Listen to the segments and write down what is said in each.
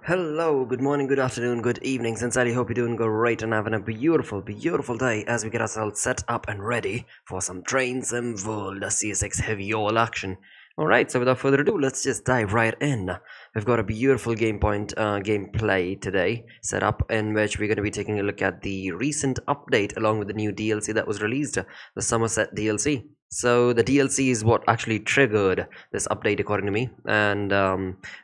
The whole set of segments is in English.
Hello, good morning, good afternoon, good evening. Sincerely hope you're doing great and having a beautiful day as we get ourselves set up and ready for some Train Sim World CSX heavy oil action. Alright, so without further ado, let's just dive right in. We've got a beautiful gameplay today set up in which we're going to be taking a look at the recent update along with the new DLC that was released, the Somerset DLC. So the DLC is what actually triggered this update according to me, and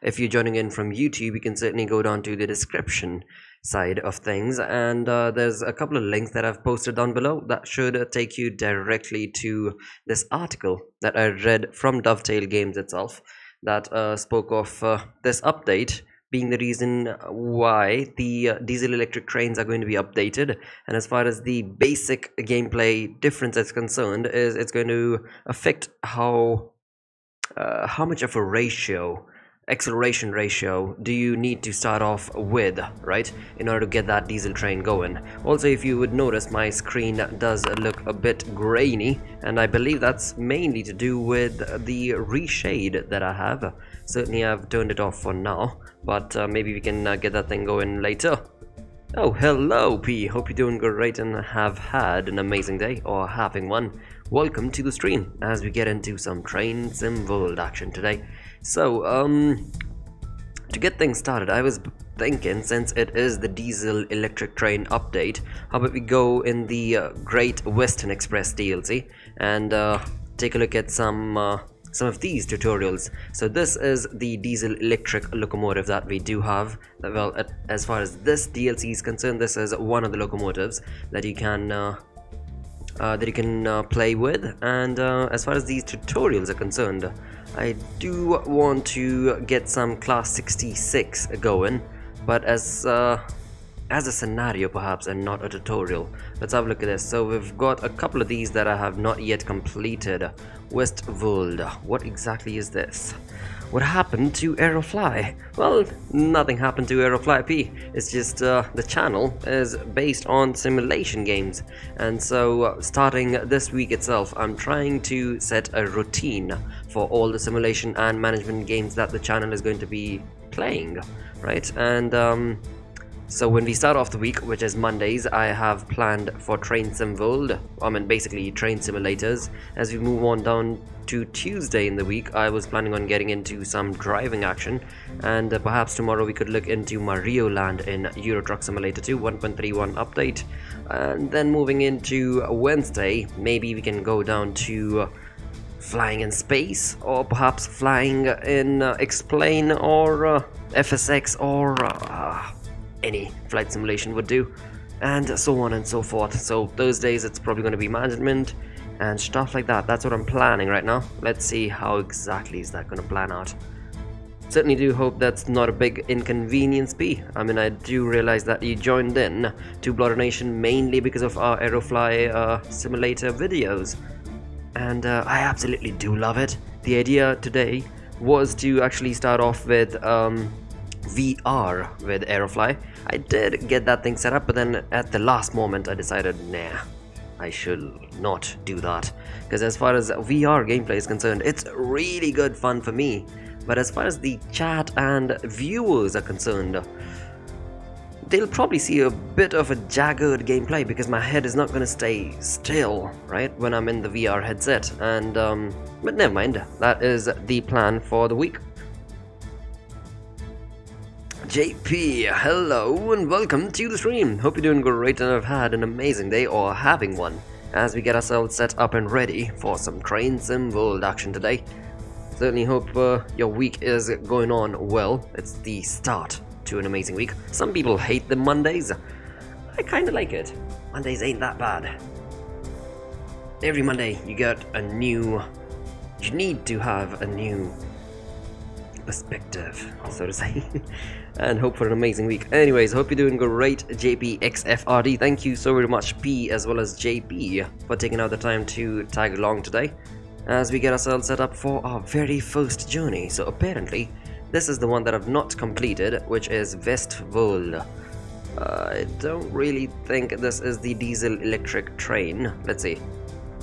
if you're joining in from YouTube, you can certainly go down to the description side of things, and there's a couple of links that I've posted down below that should take you directly to this article that I read from Dovetail Games itself that spoke of this update being the reason why the diesel electric trains are going to be updated. And as far as the basic gameplay difference is concerned, is it's going to affect how much of a acceleration ratio do you need to start off with, right, in order to get that diesel train going. Also, if you would notice, my screen does look a bit grainy, and I believe that's mainly to do with the reshade that I have. Certainly I've turned it off for now, but maybe we can get that thing going later. Oh, hello P, hope you're doing great and have had an amazing day, or having one. Welcome to the stream as we get into some Train Sim World action today. So, to get things started, I was thinking, since it is the diesel electric train update, how about we go in the Great Western Express DLC and take a look at some of these tutorials. So this is the diesel electric locomotive that we do have. Well, as far as this DLC is concerned, this is one of the locomotives that you can play with, and as far as these tutorials are concerned, I do want to get some class 66 going, but as a scenario perhaps, and not a tutorial. Let's have a look at this. So we've got a couple of these that I have not yet completed. Westworld, what exactly is this? What happened to Aerofly? Well, nothing happened to Aerofly P. It's just the channel is based on simulation games, and so starting this week itself, I'm trying to set a routine for all the simulation and management games that the channel is going to be playing, right? And so when we start off the week, which is Mondays, I have planned for Train Sim World, I mean basically train simulators. As we move on down to Tuesday in the week, I was planning on getting into some driving action, and perhaps tomorrow we could look into Mario Land in Euro Truck Simulator 2 1.31 update. And then moving into Wednesday, maybe we can go down to flying in space, or perhaps flying in Explain, or FSX, or any flight simulation would do, and so on and so forth. So Thursdays it's probably going to be management and stuff like that. That's what I'm planning right now. Let's see how exactly is that going to plan out. Certainly do hope that's not a big inconvenience B. I mean, I do realize that you joined in to Bloter Nation mainly because of our Aerofly simulator videos, and I absolutely do love it. The idea today was to actually start off with VR with Aerofly. I did get that thing set up, but then at the last moment I decided, nah, I should not do that, because as far as VR gameplay is concerned, it's really good fun for me, but as far as the chat and viewers are concerned, they'll probably see a bit of a jagged gameplay because my head is not going to stay still, right, when I'm in the VR headset. And but never mind, that is the plan for the week. JP, hello and welcome to the stream. Hope you're doing great and have had an amazing day, or having one, as we get ourselves set up and ready for some Train Sim World action today. Certainly hope your week is going on well. It's the start to an amazing week. Some people hate the Mondays. I kinda like it. Mondays ain't that bad. Every Monday you need to have a new perspective, so to say, and hope for an amazing week. Anyways, hope you're doing great, JPXFRD. Thank you so very much, P, as well as JP, for taking out the time to tag along today as we get ourselves set up for our very first journey. So apparently this is the one that I've not completed, which is Westworld. I don't really think this is the diesel electric train. Let's see.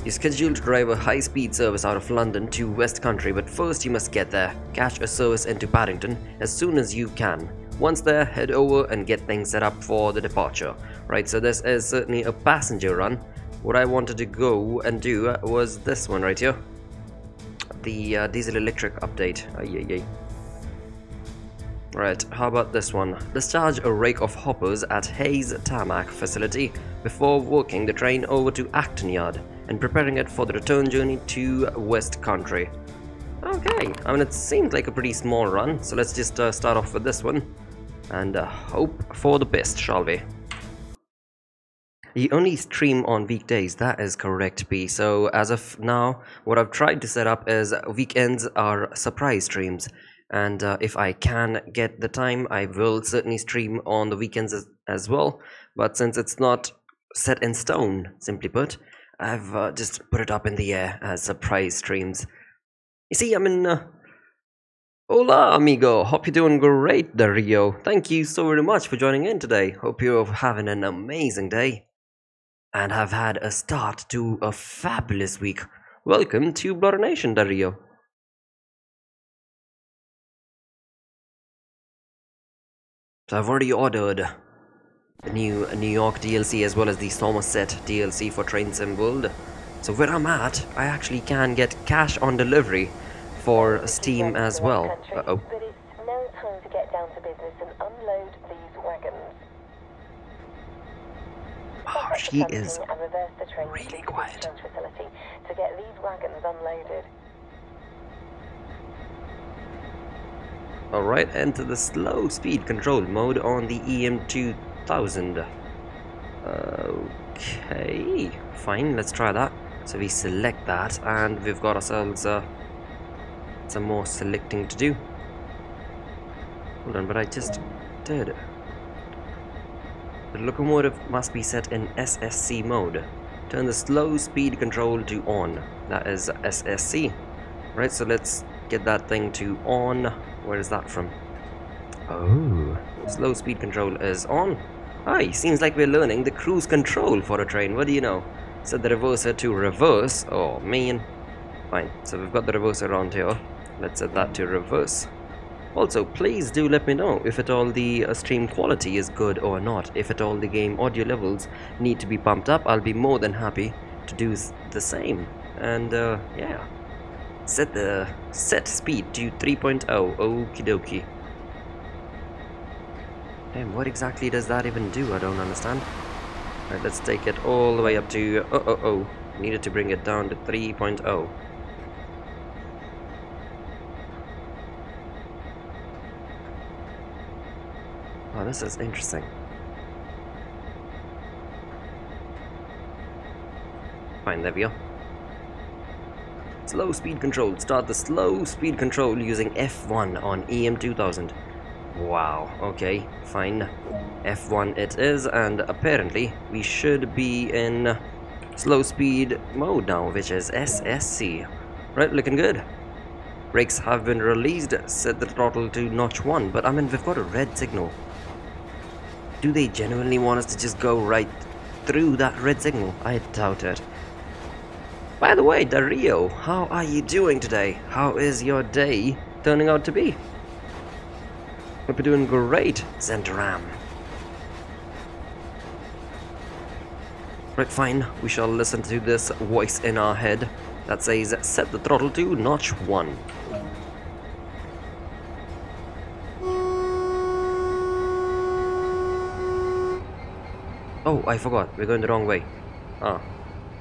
You're scheduled to drive a high-speed service out of London to West Country, but first you must get there. Catch a service into Paddington as soon as you can. Once there, head over and get things set up for the departure. Right, so this is certainly a passenger run. What I wanted to go and do was this one right here. The diesel electric update. Right, how about this one? Discharge a rake of hoppers at Hayes Tarmac facility before working the train over to Acton Yard and preparing it for the return journey to West Country. Okay, I mean, it seems like a pretty small run, so let's just start off with this one and hope for the best, shall we? You only stream on weekdays, that is correct, P. So as of now, what I've tried to set up is weekends are surprise streams. And if I can get the time, I will certainly stream on the weekends as well. But since it's not set in stone, simply put, I've just put it up in the air as surprise streams. You see, I'm in... Hola, amigo. Hope you're doing great, Dario. Thank you so very much for joining in today. Hope you're having an amazing day and have had a start to a fabulous week. Welcome to Bloter Nation, Dario. So I've already ordered the new New York DLC as well as the Somerset DLC for Train Sim World. So where I'm at, I actually can get cash on delivery for Steam as well. Uh-oh. But it's now time to get down to business and unload these wagons. Oh, she is and reverse the train really to quiet. the exchange facility to get these wagons unloaded. Alright, enter the slow speed control mode on the EM2000. Okay, fine, let's try that. So we select that, and we've got ourselves some more selecting to do. Hold on, but I just did. The locomotive must be set in SSC mode. Turn the slow speed control to on. That is SSC. Right, so let's get that thing to on. Where is that from? Oh, slow speed control is on. Aye, seems like we're learning the cruise control for a train. What do you know? Set the reverser to reverse. Oh man. Fine, so we've got the reverser around here. Let's set that to reverse. Also, please do let me know if at all the stream quality is good or not. If at all the game audio levels need to be pumped up, I'll be more than happy to do the same. And yeah. Set speed to 3.0. Okie dokie. Damn, what exactly does that even do? I don't understand. Alright, let's take it all the way up to... Needed to bring it down to 3.0. Oh, this is interesting. Fine, there we go. Slow speed control. Start the slow speed control using F1 on EM2000. Wow, okay, fine. F1 it is, and apparently we should be in slow speed mode now, which is SSC. Right, looking good. Brakes have been released. Set the throttle to notch 1, but I mean, we've got a red signal. Do they genuinely want us to just go right through that red signal? I doubt it. By the way, Dario, how are you doing today? How is your day turning out to be? Hope you're doing great, Zentaram. Right, fine. We shall listen to this voice in our head that says, set the throttle to notch 1. Oh, I forgot. We're going the wrong way. Ah.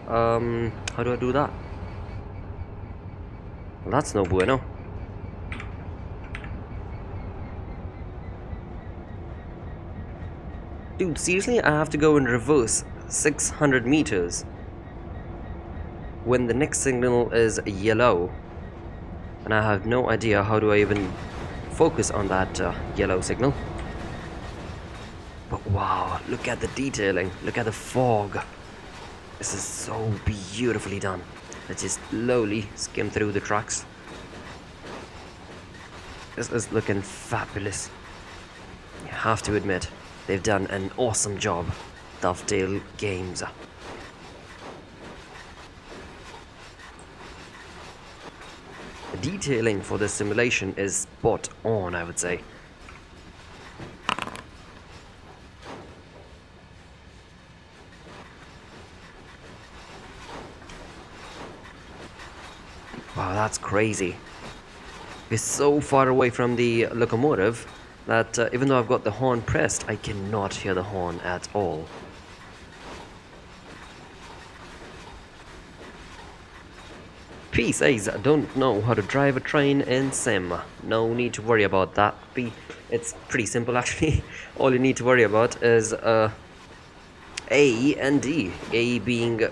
How do I do that? Well, that's no bueno. Dude, seriously? I have to go in reverse 600 meters when the next signal is yellow. And I have no idea how do I even focus on that yellow signal. But wow, look at the detailing. Look at the fog. This is so beautifully done. Let's just slowly skim through the tracks. This is looking fabulous. You have to admit, they've done an awesome job. Dovetail Games. The detailing for this simulation is spot on, I would say. Wow, that's crazy. We're so far away from the locomotive that even though I've got the horn pressed, I cannot hear the horn at all. P says, I don't know how to drive a train in Sim. No need to worry about that, P. It's pretty simple actually. All you need to worry about is A and D. A being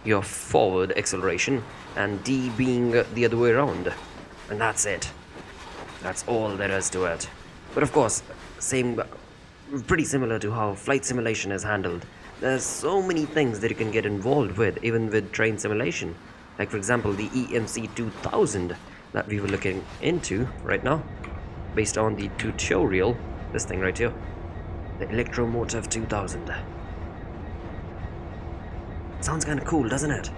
your forward acceleration and D being the other way around. And that's it. That's all there is to it. But of course, pretty similar to how flight simulation is handled. There's so many things that you can get involved with, even with train simulation. Like for example, the EMC 2000 that we were looking into right now, based on the tutorial, this thing right here, the Electromotive 2000. Sounds kind of cool, doesn't it?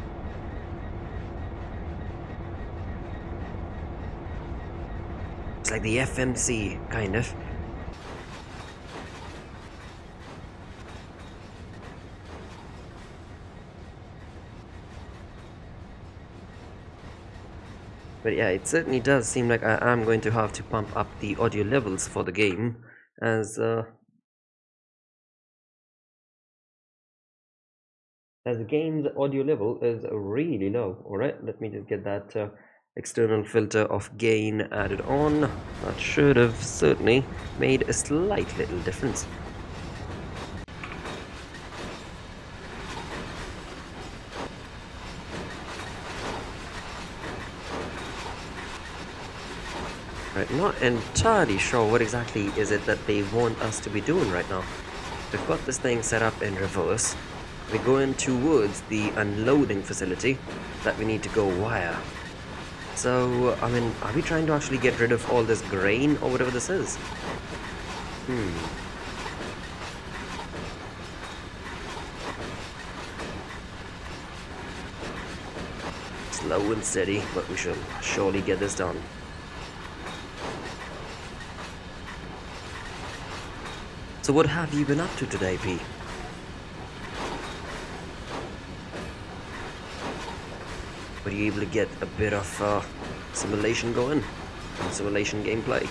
It's like the FMC, kind of. But yeah, it certainly does seem like I am going to have to pump up the audio levels for the game, as the game's audio level is really low. Alright, let me just get that external filter of gain added on. That should have certainly made a slight little difference. Right, not entirely sure what exactly is it that they want us to be doing right now. We've got this thing set up in reverse. We're going towards the unloading facility that we need to go via. So, I mean, are we trying to actually get rid of all this grain or whatever this is? Slow and steady, but we shall surely get this done. So what have you been up to today, P? Were you able to get a bit of simulation going? Simulation gameplay?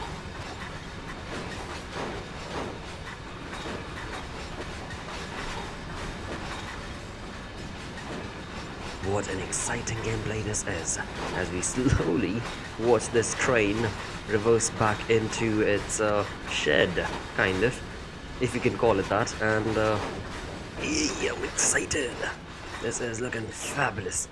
What an exciting gameplay this is, as we slowly watch this train reverse back into its shed, kind of, if you can call it that, and yeah, I'm excited. This is looking fabulous.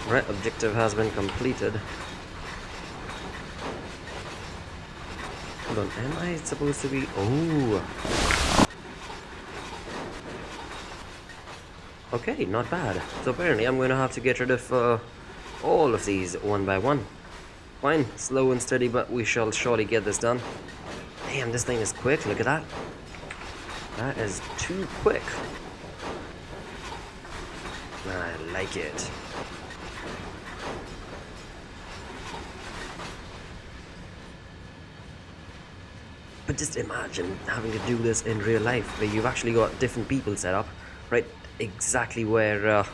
Right, objective has been completed. Hold on, am I supposed to be... Oh! Okay, not bad. So apparently I'm going to have to get rid of all of these one by one. Fine, slow and steady, but we shall surely get this done. Damn, this thing is quick, look at that. That is too quick. I like it. But just imagine having to do this in real life, where you've actually got different people set up, right? Exactly where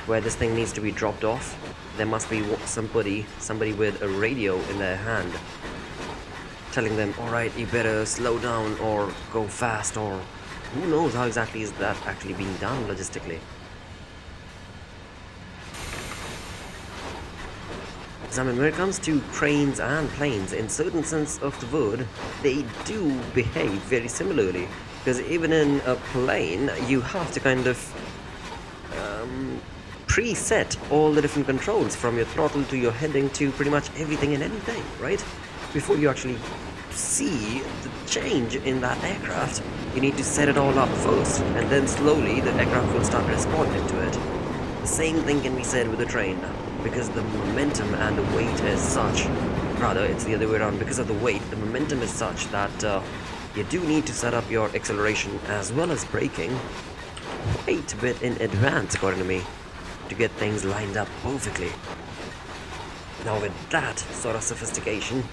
this thing needs to be dropped off. There must be somebody with a radio in their hand, telling them, all right, you better slow down or go fast, or who knows how exactly is that actually being done logistically. I mean, when it comes to trains and planes, in certain sense of the word, they do behave very similarly. Because even in a plane, you have to kind of preset all the different controls, from your throttle to your heading to pretty much everything and anything, right? Before you actually see the change in that aircraft, you need to set it all up first, and then slowly the aircraft will start responding to it. The same thing can be said with a train, because the momentum and the weight is such, rather it's the other way around, because of the weight, the momentum is such that you do need to set up your acceleration as well as braking quite a bit in advance, according to me, to get things lined up perfectly. Now with that sort of sophistication,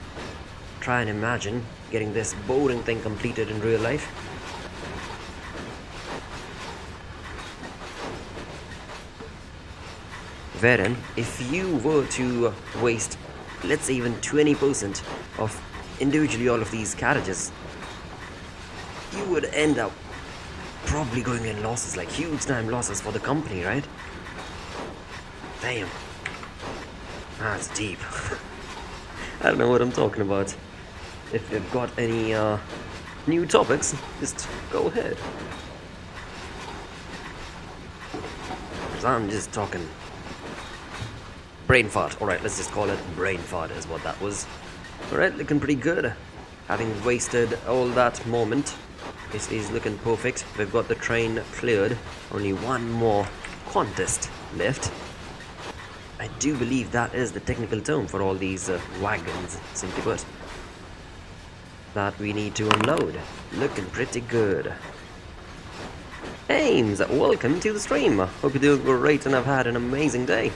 try and imagine getting this boring thing completed in real life. Wherein, if you were to waste, let's say even 20% of individually all of these carriages, you would end up probably going in losses, like huge time losses for the company, right? Damn. That's deep. I don't know what I'm talking about. If you've got any new topics, just go ahead. 'Cause I'm just talking brain fart. Alright, let's just call it brain fart is what that was. Alright, looking pretty good. Having wasted all that moment, this is looking perfect. We've got the train cleared. Only one more contest left. I do believe that is the technical term for all these wagons, simply put, that we need to unload. Looking pretty good. Ames, welcome to the stream. Hope you're doing great and have had an amazing day.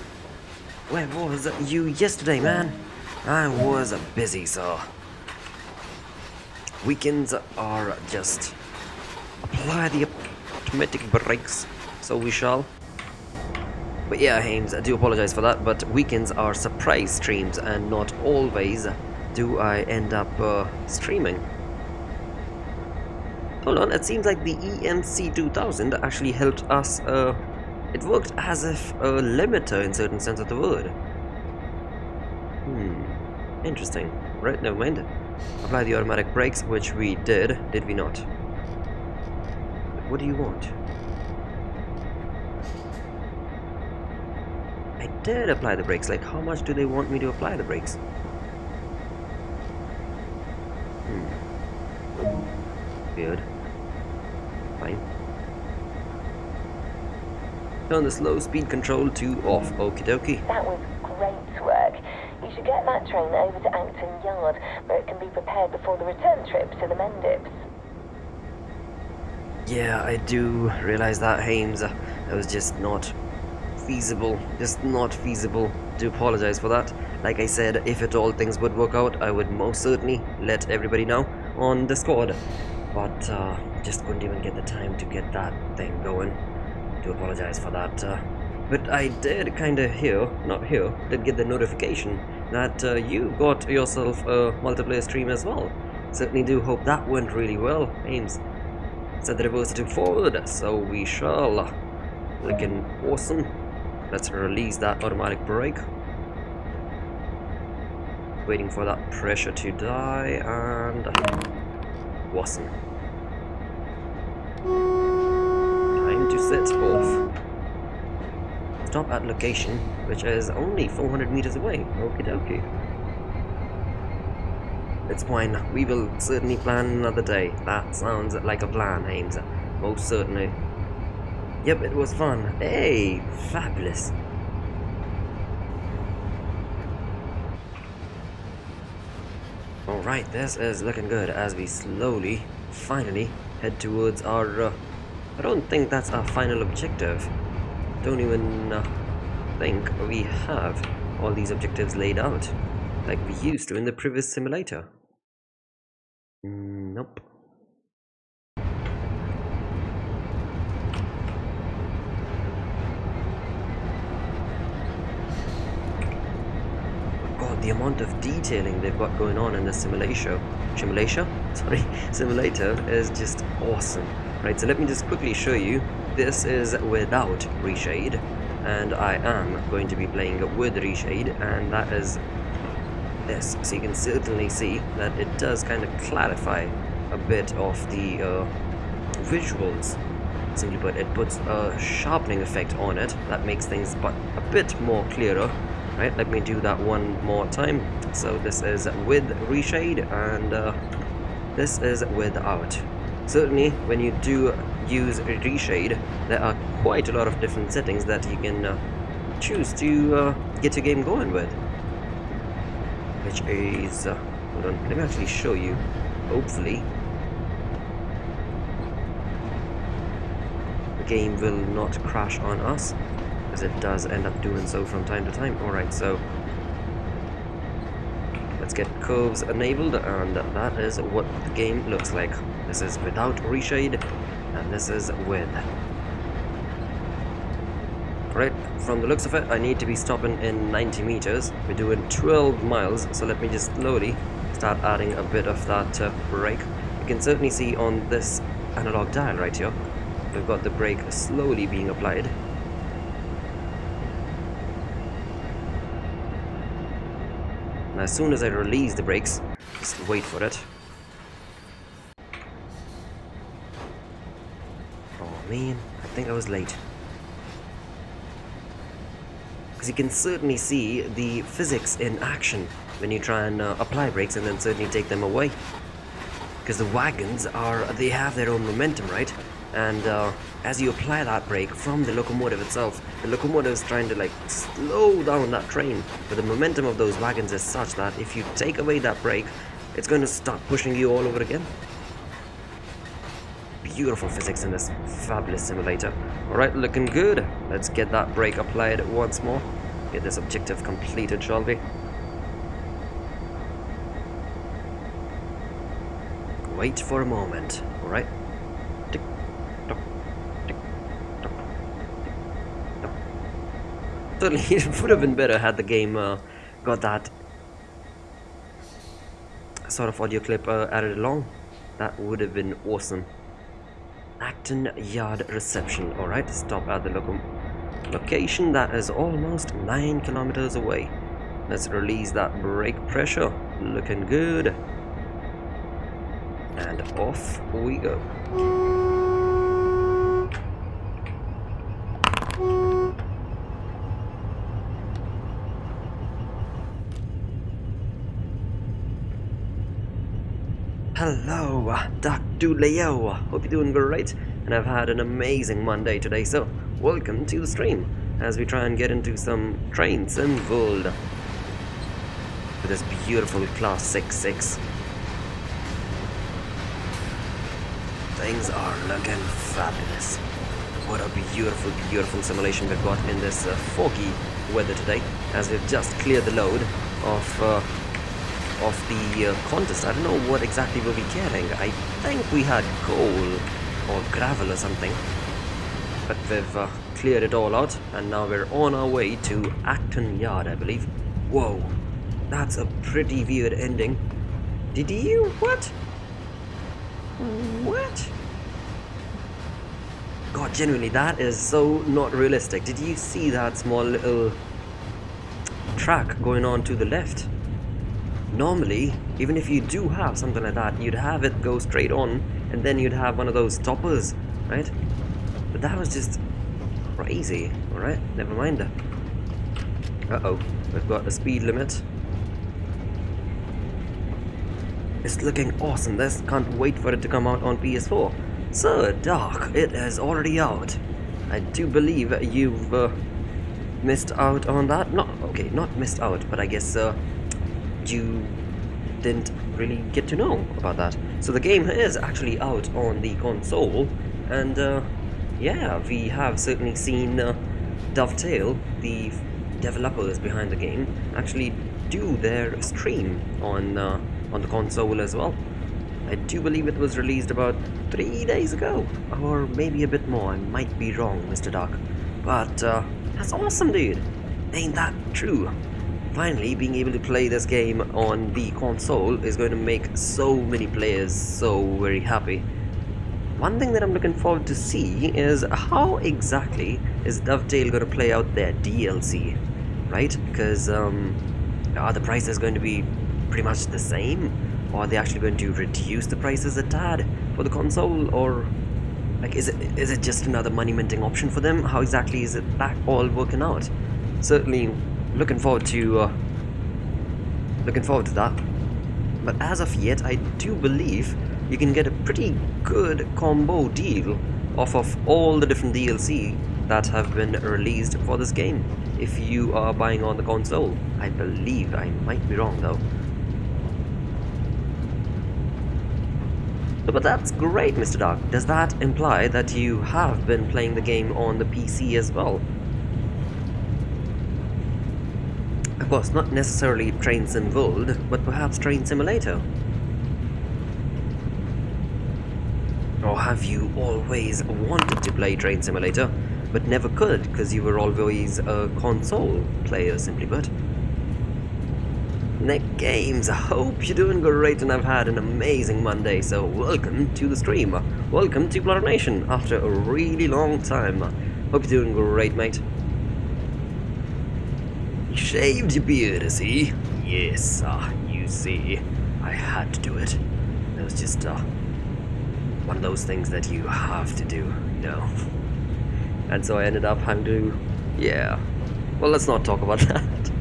Where was you yesterday, man? I was busy, so weekends are just apply the automatic brakes, so we shall. But yeah, Hames, I do apologize for that, but weekends are surprise streams and not always do I end up streaming. Hold on, it seems like the ENC 2000 actually helped us, it worked as if a limiter in certain sense of the word. Interesting. Right, never mind. Apply the automatic brakes, which we did we not? What do you want? I did apply the brakes, like how much do they want me to apply the brakes? Weird. Fine. Turn the slow speed control to off. Okie dokie. That was great work. You should get that train over to Acton Yard, where it can be prepared before the return trip to the Mendips. Yeah, I do realize that, Hames. It was just not feasible. Just not feasible. Do apologize for that. Like I said, if at all things would work out, I would most certainly let everybody know on Discord. But just couldn't even get the time to get that thing going. Do apologize for that. But I did kinda did get the notification that you got yourself a multiplayer stream as well. Certainly do hope that went really well, Ames. Set the reverser to forward, so we shall. Looking awesome. Let's release that automatic brake. Waiting for that pressure to die, and awesome. Time to set off. Stop at location, which is only 400 meters away. Okie dokie. It's fine. We will certainly plan another day. That sounds like a plan, Ames. Most certainly. Yep, it was fun. Hey, fabulous. Alright, this is looking good as we slowly, finally, head towards our... I don't think that's our final objective. Don't even think we have all these objectives laid out like we used to in the previous simulator. Nope. God, the amount of detailing they've got going on in the simulator is just awesome. Right, so let me just quickly show you. This is without reshade, and I am going to be playing with reshade, and that is this. So you can certainly see that it does kind of clarify a bit of the visuals. Simply put, it puts a sharpening effect on it that makes things but a bit more clearer. Right, let me do that one more time. So this is with reshade, and this is without. Certainly, when you do use reshade, there are quite a lot of different settings that you can choose to get your game going with. Which is, hold on, let me actually show you. Hopefully, game will not crash on us, as it does end up doing so from time to time. Alright, so let's get curves enabled, and that is what the game looks like. This is without reshade, and this is with. Right, from the looks of it, I need to be stopping in 90 meters. We're doing 12 miles, so let me just slowly start adding a bit of that brake. You can certainly see on this analog dial right here, we've got the brake slowly being applied. And as soon as I release the brakes, just wait for it. Oh man, I think I was late. Because you can certainly see the physics in action when you try and apply brakes and then certainly take them away. Because the wagons they have their own momentum, right? And as you apply that brake from the locomotive itself, the locomotive is trying to like slow down that train, but the momentum of those wagons is such that if you take away that brake, it's going to start pushing you all over again. Beautiful physics in this fabulous simulator. Alright, looking good. Let's get that brake applied once more. Get this objective completed, shall we? Wait for a moment. Alright. Tick, tock, tick, tock, tick, tock. Certainly, it would have been better had the game got that sort of audio clip added along. That would have been awesome. Acton Yard reception. Alright, stop at the location that is almost 9 kilometers away. Let's release that brake pressure. Looking good. And off we go. Hello, Dr. Leo. Hope you're doing great, and I've had an amazing Monday today, so welcome to the stream as we try and get into some trains involved with this beautiful Class 6. Things are looking fabulous. What a beautiful, beautiful simulation we've got in this foggy weather today, as we've just cleared the load of the contest. I don't know what exactly we'll be carrying. I think we had coal or gravel or something, but we've cleared it all out, and now we're on our way to Acton Yard, I believe. Whoa, that's a pretty weird ending. Did you? What? God, genuinely, that is so not realistic. Did you see that small little track going on to the left? Normally, even if you do have something like that, you'd have it go straight on, and then you'd have one of those stoppers, right? But that was just crazy. Alright, never mind. Uh-oh, we've got the speed limit. It's looking awesome. This can't wait for it to come out on PS4. So, Doc, it is already out. I do believe you've missed out on that. Not missed out, but I guess you didn't really get to know about that. So the game is actually out on the console, and yeah, we have certainly seen Dovetail, the developers behind the game, actually do their stream on the console as well. I do believe it was released about 3 days ago, or maybe a bit more. I might be wrong, Mr. Doc, but that's awesome, dude. Ain't that true? Finally, being able to play this game on the console is going to make so many players so very happy. One thing that I'm looking forward to see is how exactly is Dovetail going to play out their DLC, right? Because are the prices going to be pretty much the same, or are they actually going to reduce the prices a tad for the console, or like is it just another money minting option for them? How exactly is it that all working out? Certainly looking forward to that. But as of yet, I do believe you can get a pretty good combo deal off of all the different DLC that have been released for this game if you are buying on the console. I believe. I might be wrong though. But that's great, Mr. Dark. Does that imply that you have been playing the game on the PC as well? Of course, not necessarily Train Sim World, but perhaps Train Simulator. Or have you always wanted to play Train Simulator, but never could because you were always a console player, simply put? Nick Games, I hope you're doing great and I've had an amazing Monday, so welcome to the stream. Welcome to Bloter Nation after a really long time. Hope you're doing great, mate. You shaved your beard, I see? Yes, you see. I had to do it. It was just, one of those things that you have to do, you know. And so I ended up having to, yeah. Well, let's not talk about that.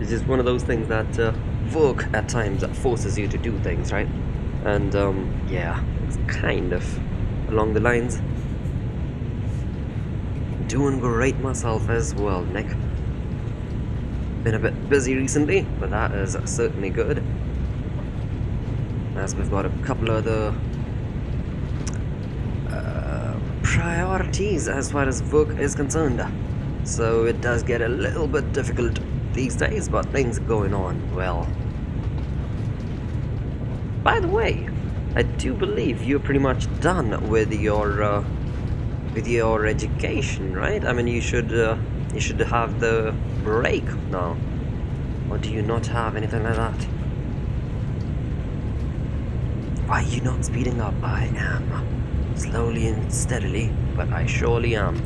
It's just one of those things that work at times forces you to do things, right? And yeah, it's kind of along the lines. Doing great myself as well, Nick. Been a bit busy recently, but that is certainly good. As we've got a couple other priorities as far as work is concerned. So it does get a little bit difficult these days, but things are going on well. By the way, I do believe you're pretty much done with your education, right? I mean, you should have the break now. Or do you not have anything like that? Why are you not speeding up? I am. Slowly and steadily, but I surely am.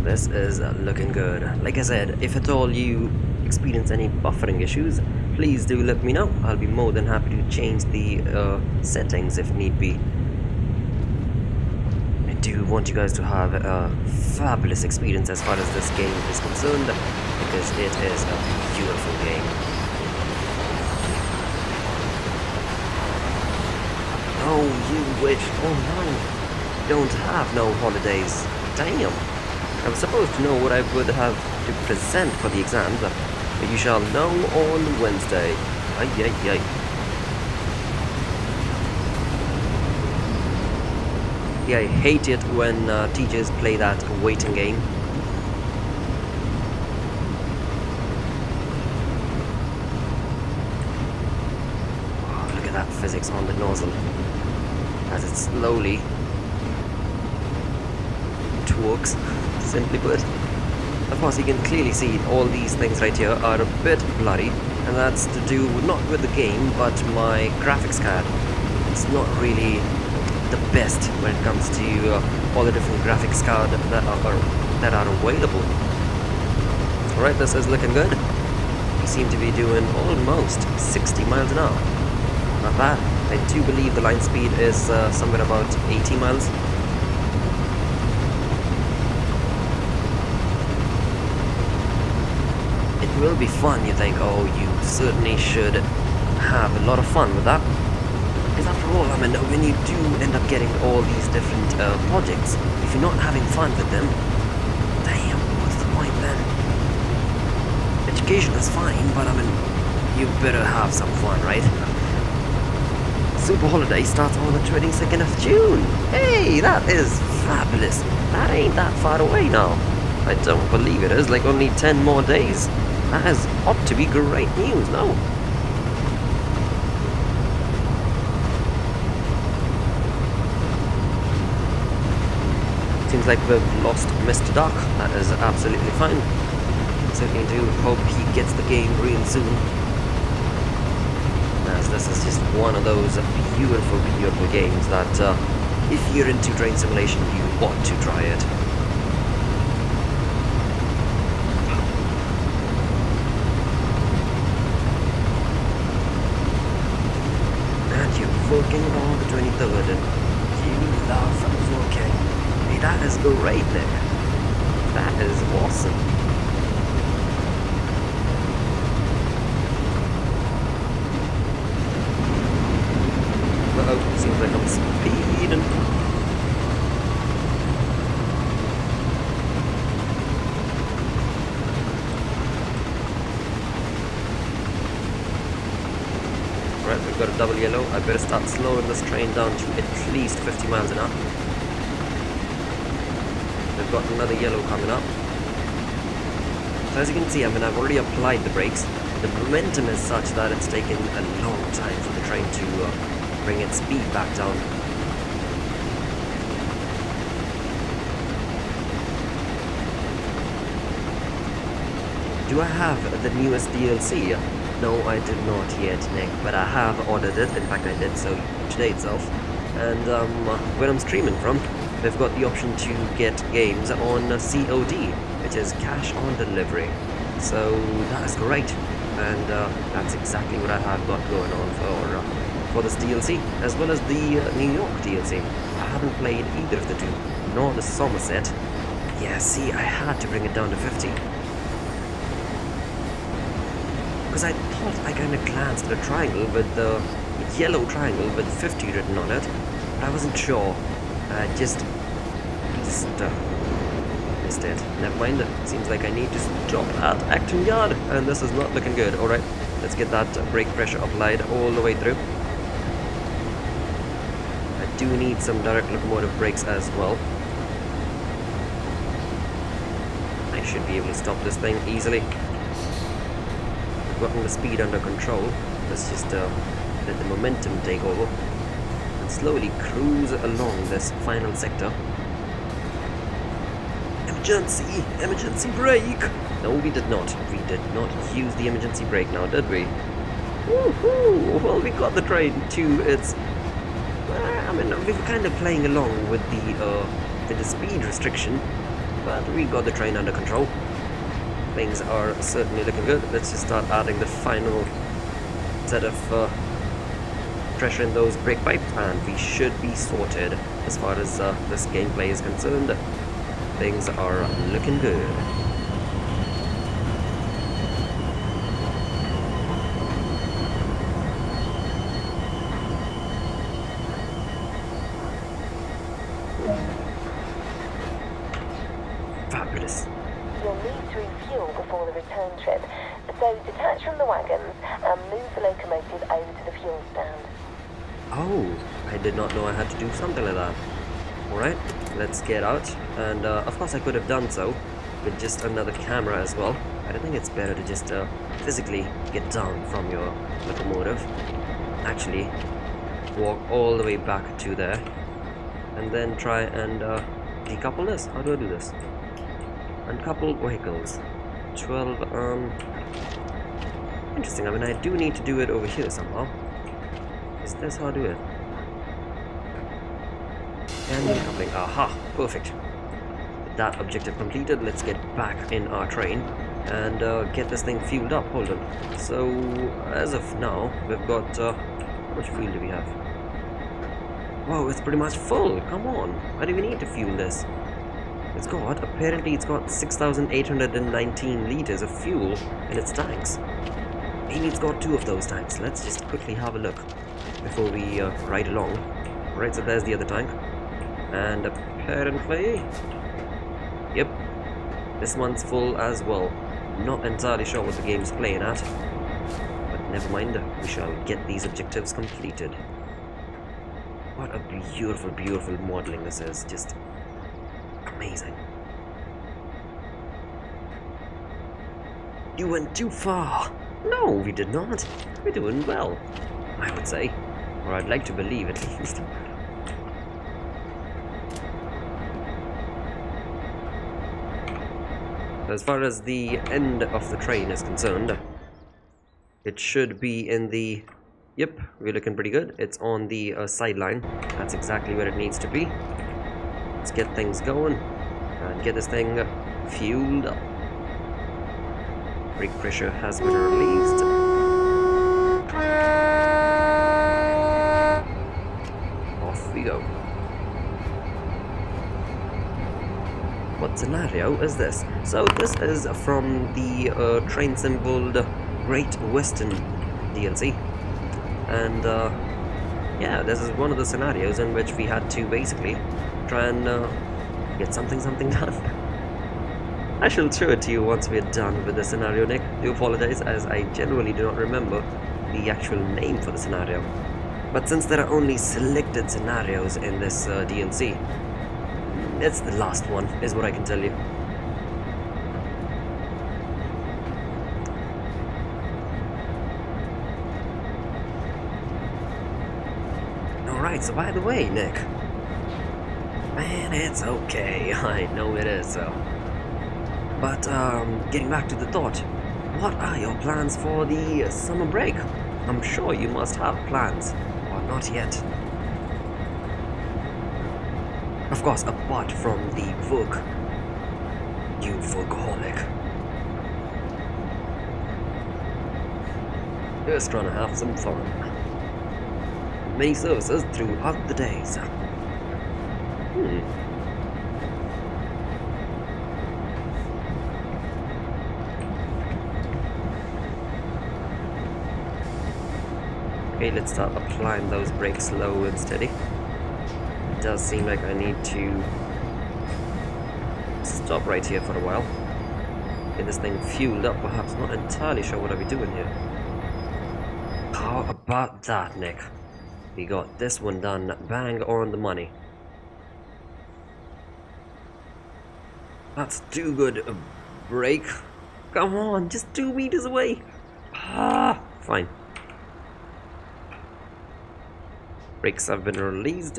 This is looking good. Like I said, if at all you experience any buffering issues, please do let me know. I'll be more than happy to change the settings if need be. I do want you guys to have a fabulous experience as far as this game is concerned, because it is a beautiful game. Oh, you witch. Oh no. Don't have no holidays. Damn. I was supposed to know what I would have to present for the exams, but you shall know on Wednesday. Ay, ay, ay. Yeah, I hate it when teachers play that waiting game. Oh, look at that physics on the nozzle. As it slowly twerks. Simply put. Of course, you can clearly see all these things right here are a bit blurry, and that's to do not with the game, but my graphics card. It's not really the best when it comes to all the different graphics cards that are available. Alright, this is looking good. We seem to be doing almost 60 miles an hour. Not bad. I do believe the line speed is somewhere about 80 miles. It will be fun, you think. Oh, you certainly should have a lot of fun with that. Because after all, I mean, when you do end up getting all these different projects, if you're not having fun with them, damn, what's the point then? Education is fine, but I mean, you better have some fun, right? Super Holiday starts on the 22nd of June. Hey, that is fabulous. That ain't that far away now. I don't believe it is, like only 10 more days. That ought to be great news, no? Seems like we've lost Mr. Dark. That is absolutely fine. Certainly do hope he gets the game real soon. As this is just one of those beautiful, beautiful games that if you're into train simulation, you ought to try it. Working on the 23rd, and you love working. Hey, that is great there. That is awesome. I come speeding. Right, we've got a double yellow. I better start slowing this train down to at least 50 miles an hour. We've got another yellow coming up. So as you can see, I mean, I've already applied the brakes. The momentum is such that it's taken a long time for the train to bring its speed back down. Do I have the newest DLC? No, I did not yet, Nick, but I have ordered it. In fact, I did so today itself. And where I'm streaming from, they've got the option to get games on COD, which is cash on delivery. So that is great, and that's exactly what I have got going on for this DLC, as well as the New York DLC. I haven't played either of the two, nor the Somerset. Yeah, see, I had to bring it down to 50. Because I thought I kind of glanced at a triangle with the yellow triangle with 50 written on it, but I wasn't sure. I just missed it. Never mind. Seems like I need to stop at Acton Yard, and this is not looking good. Alright, let's get that brake pressure applied all the way through. I do need some direct locomotive brakes as well. I should be able to stop this thing easily. Gotten the speed under control. Let's just let the momentum take over and slowly cruise along this final sector. Emergency brake! No, we did not. We did not use the emergency brake now, did we? Woohoo! Well, we got the train to its... I mean, we were kind of playing along with the speed restriction, but we got the train under control. Things are certainly looking good. Let's just start adding the final set of pressure in those brake pipes, and we should be sorted as far as this gameplay is concerned. Things are looking good. Fabulous. You'll need to refuel before the return trip, so detach from the wagons and move the locomotive over to the fuel stand. Oh, I did not know I had to do something like that. Alright, let's get out, and of course I could have done so with just another camera as well, but I think it's better to just physically get down from your locomotive, actually walk all the way back to there, and then try and decouple this. How do I do this? Uncouple vehicles. 12, interesting. I mean, I do need to do it over here somehow. Is this how I do it? And decoupling. Aha! Perfect. With that objective completed, let's get back in our train and get this thing fueled up. Hold on. So, as of now, we've got... how much fuel do we have? Whoa, it's pretty much full. Come on. Why do we need to fuel this? Apparently it's got 6,819 liters of fuel in its tanks. Maybe it's got 2 of those tanks. Let's just quickly have a look before we ride along. Right, so there's the other tank. And apparently... Yep, this one's full as well. Not entirely sure what the game's playing at, but never mind, we shall get these objectives completed. What a beautiful, beautiful modeling this is. Just... amazing. You went too far. No, we did not. We're doing well, I would say. Or I'd like to believe at least. As far as the end of the train is concerned, it should be in the... Yep, we're looking pretty good. It's on the sideline. That's exactly where it needs to be. Let's get things going and get this thing fueled up. Brake pressure has been released. Off we go. What scenario is this? So this is from the train symboled Great Western DLC, and yeah, this is one of the scenarios in which we had to basically try and get something done. I shall show it to you once we're done with the scenario, Nick. Do apologize, as I genuinely do not remember the actual name for the scenario. But since there are only selected scenarios in this DLC, it's the last one, is what I can tell you. Alright, so by the way, Nick. Man, it's okay. I know it is, so. But, getting back to the thought, what are your plans for the summer break? I'm sure you must have plans, or not yet. Of course, apart from the work. You workaholic. Just trying to have some fun. Many services throughout the days. Okay, let's start applying those brakes slow and steady. It does seem like I need to stop right here for a while. Get this thing fueled up, perhaps. Not entirely sure what I'll be doing here. How about that, Nick? We got this one done, bang on the money. That's too good a break. Come on, just 2 meters away. Ah, fine. Brakes have been released.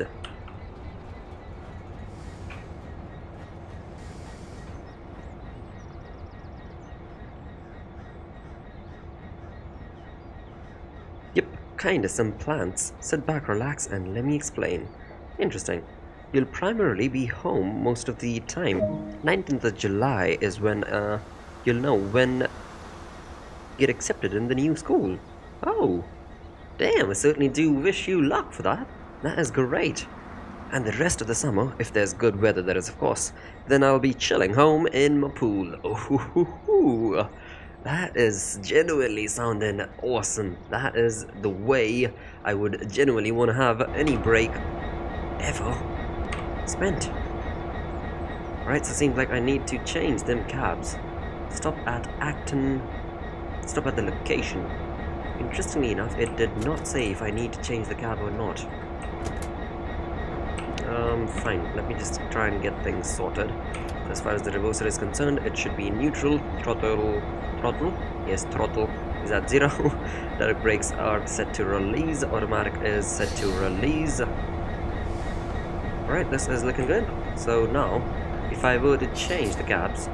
Yep, kinda some plans. Sit back, relax, and let me explain. Interesting. You'll primarily be home most of the time. 19th of July is when, you'll know when you get accepted in the new school. Oh, damn, I certainly do wish you luck for that. That is great. And the rest of the summer, if there's good weather that is of course, then I'll be chilling home in my pool. Oh, that is genuinely sounding awesome. That is the way I would genuinely want to have any break ever spent. Right, so it seems like I need to change them cabs. Stop at Acton. Stop at the location. Interestingly enough, it did not say if I need to change the cab or not. Fine. Let me just try and get things sorted. As far as the reverser is concerned, it should be neutral. Throttle? Yes, throttle is at 0. Direct brakes are set to release. Automatic is set to release. Right, this is looking good. So now, if I were to change the cabs,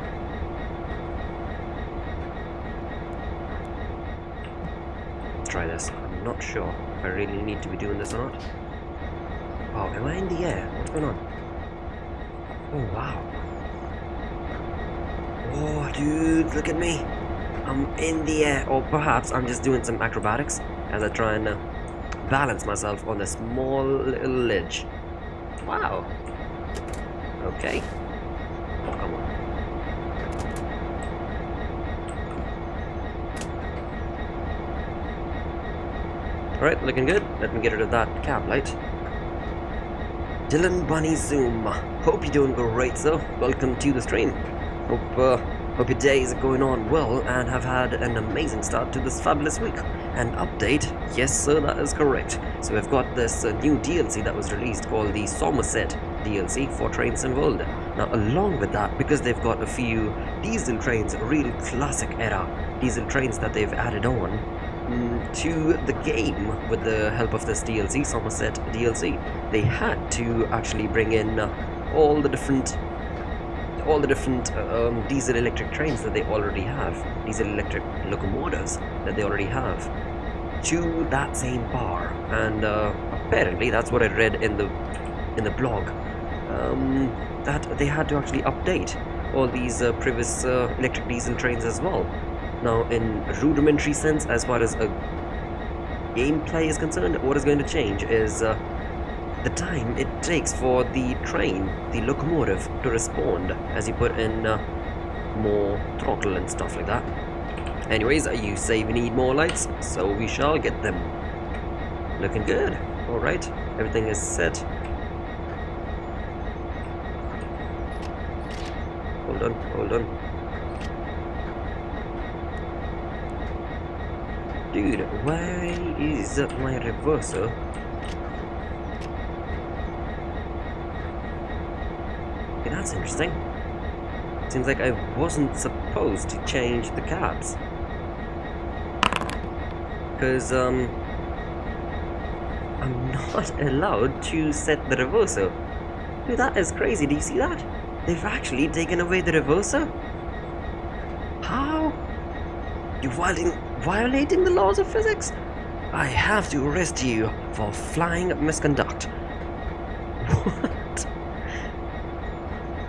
let's try this. I'm not sure if I really need to be doing this or not. Oh, am I in the air? What's going on? Oh, wow. Oh, dude, look at me. I'm in the air. Or perhaps I'm just doing some acrobatics as I try and balance myself on this small little ledge. Wow. Okay. Oh, come on. Alright, looking good. Let me get rid of that cab light. Dylan Bunny Zoom. Hope you're doing great, sir. Welcome to the stream. Hope your days are going on well and have had an amazing start to this fabulous week. An update? Yes, sir, that is correct. So we've got this new DLC that was released called the Somerset DLC for Trains in World. Now, along with that, because they've got a few diesel trains, real classic era diesel trains that they've added on to the game with the help of this DLC, Somerset DLC, they had to actually bring in all the different diesel electric trains that they already have, diesel electric locomotives that they already have, to that same bar. And apparently that's what I read in the blog, that they had to actually update all these previous electric diesel trains as well. Now, in a rudimentary sense, as far as a gameplay is concerned, what is going to change is the time it takes for the train, the locomotive, to respond as you put in more throttle and stuff like that. Anyways, you say we need more lights, so we shall get them. Looking good. Alright, everything is set. Hold on, hold on. Dude, why is my reverser? Okay, that's interesting. Seems like I wasn't supposed to change the cabs. Because, I'm not allowed to set the reverser. Dude, that is crazy, do you see that? They've actually taken away the reverser? How? You're violating the laws of physics? I have to arrest you for flying misconduct. What?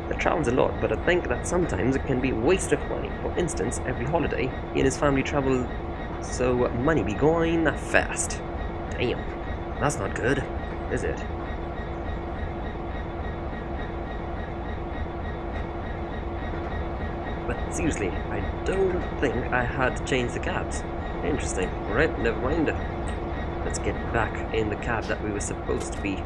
That sounds a lot, but I think that sometimes it can be a waste of money. For instance, every holiday, he and his family travel, so money be going fast. Damn, that's not good, is it? But seriously, I don't think I had to change the cabs. Interesting. Alright, never mind. Let's get back in the cab that we were supposed to be.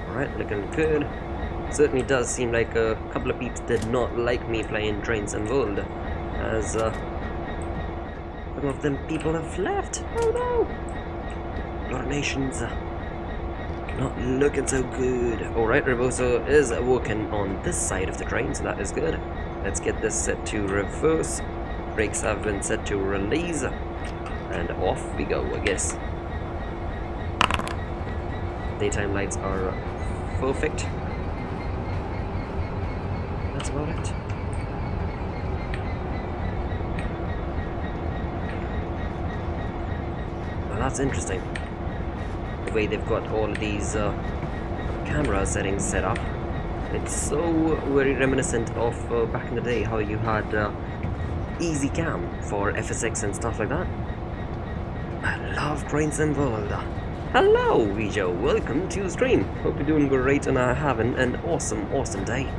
Alright, looking good. Certainly does seem like a couple of peeps did not like me playing Trains and World, as some of them people have left. Oh no! Bloter Nation's not looking so good. Alright, reverser is working on this side of the train, so that is good. Let's get this set to reverse. Brakes have been set to release, and off we go, I guess. Daytime lights are perfect. That's about it. Well, that's interesting. The way they've got all of these camera settings set up. It's so very reminiscent of back in the day how you had easy cam for FSX and stuff like that. I love Trains and World. Hello, Vijo. Welcome to the stream. Hope you're doing great and are having an awesome day.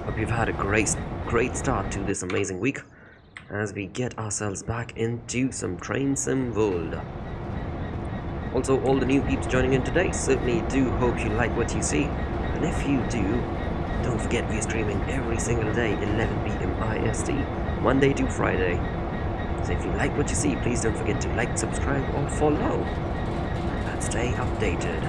Hope you've had a great start to this amazing week as we get ourselves back into some Train Sim World. Also, all the new peeps joining in today, certainly do hope you like what you see, and if you do, don't forget we're streaming every single day 11 PM IST, Monday to Friday. So if you like what you see, please don't forget to like, subscribe or follow and stay updated.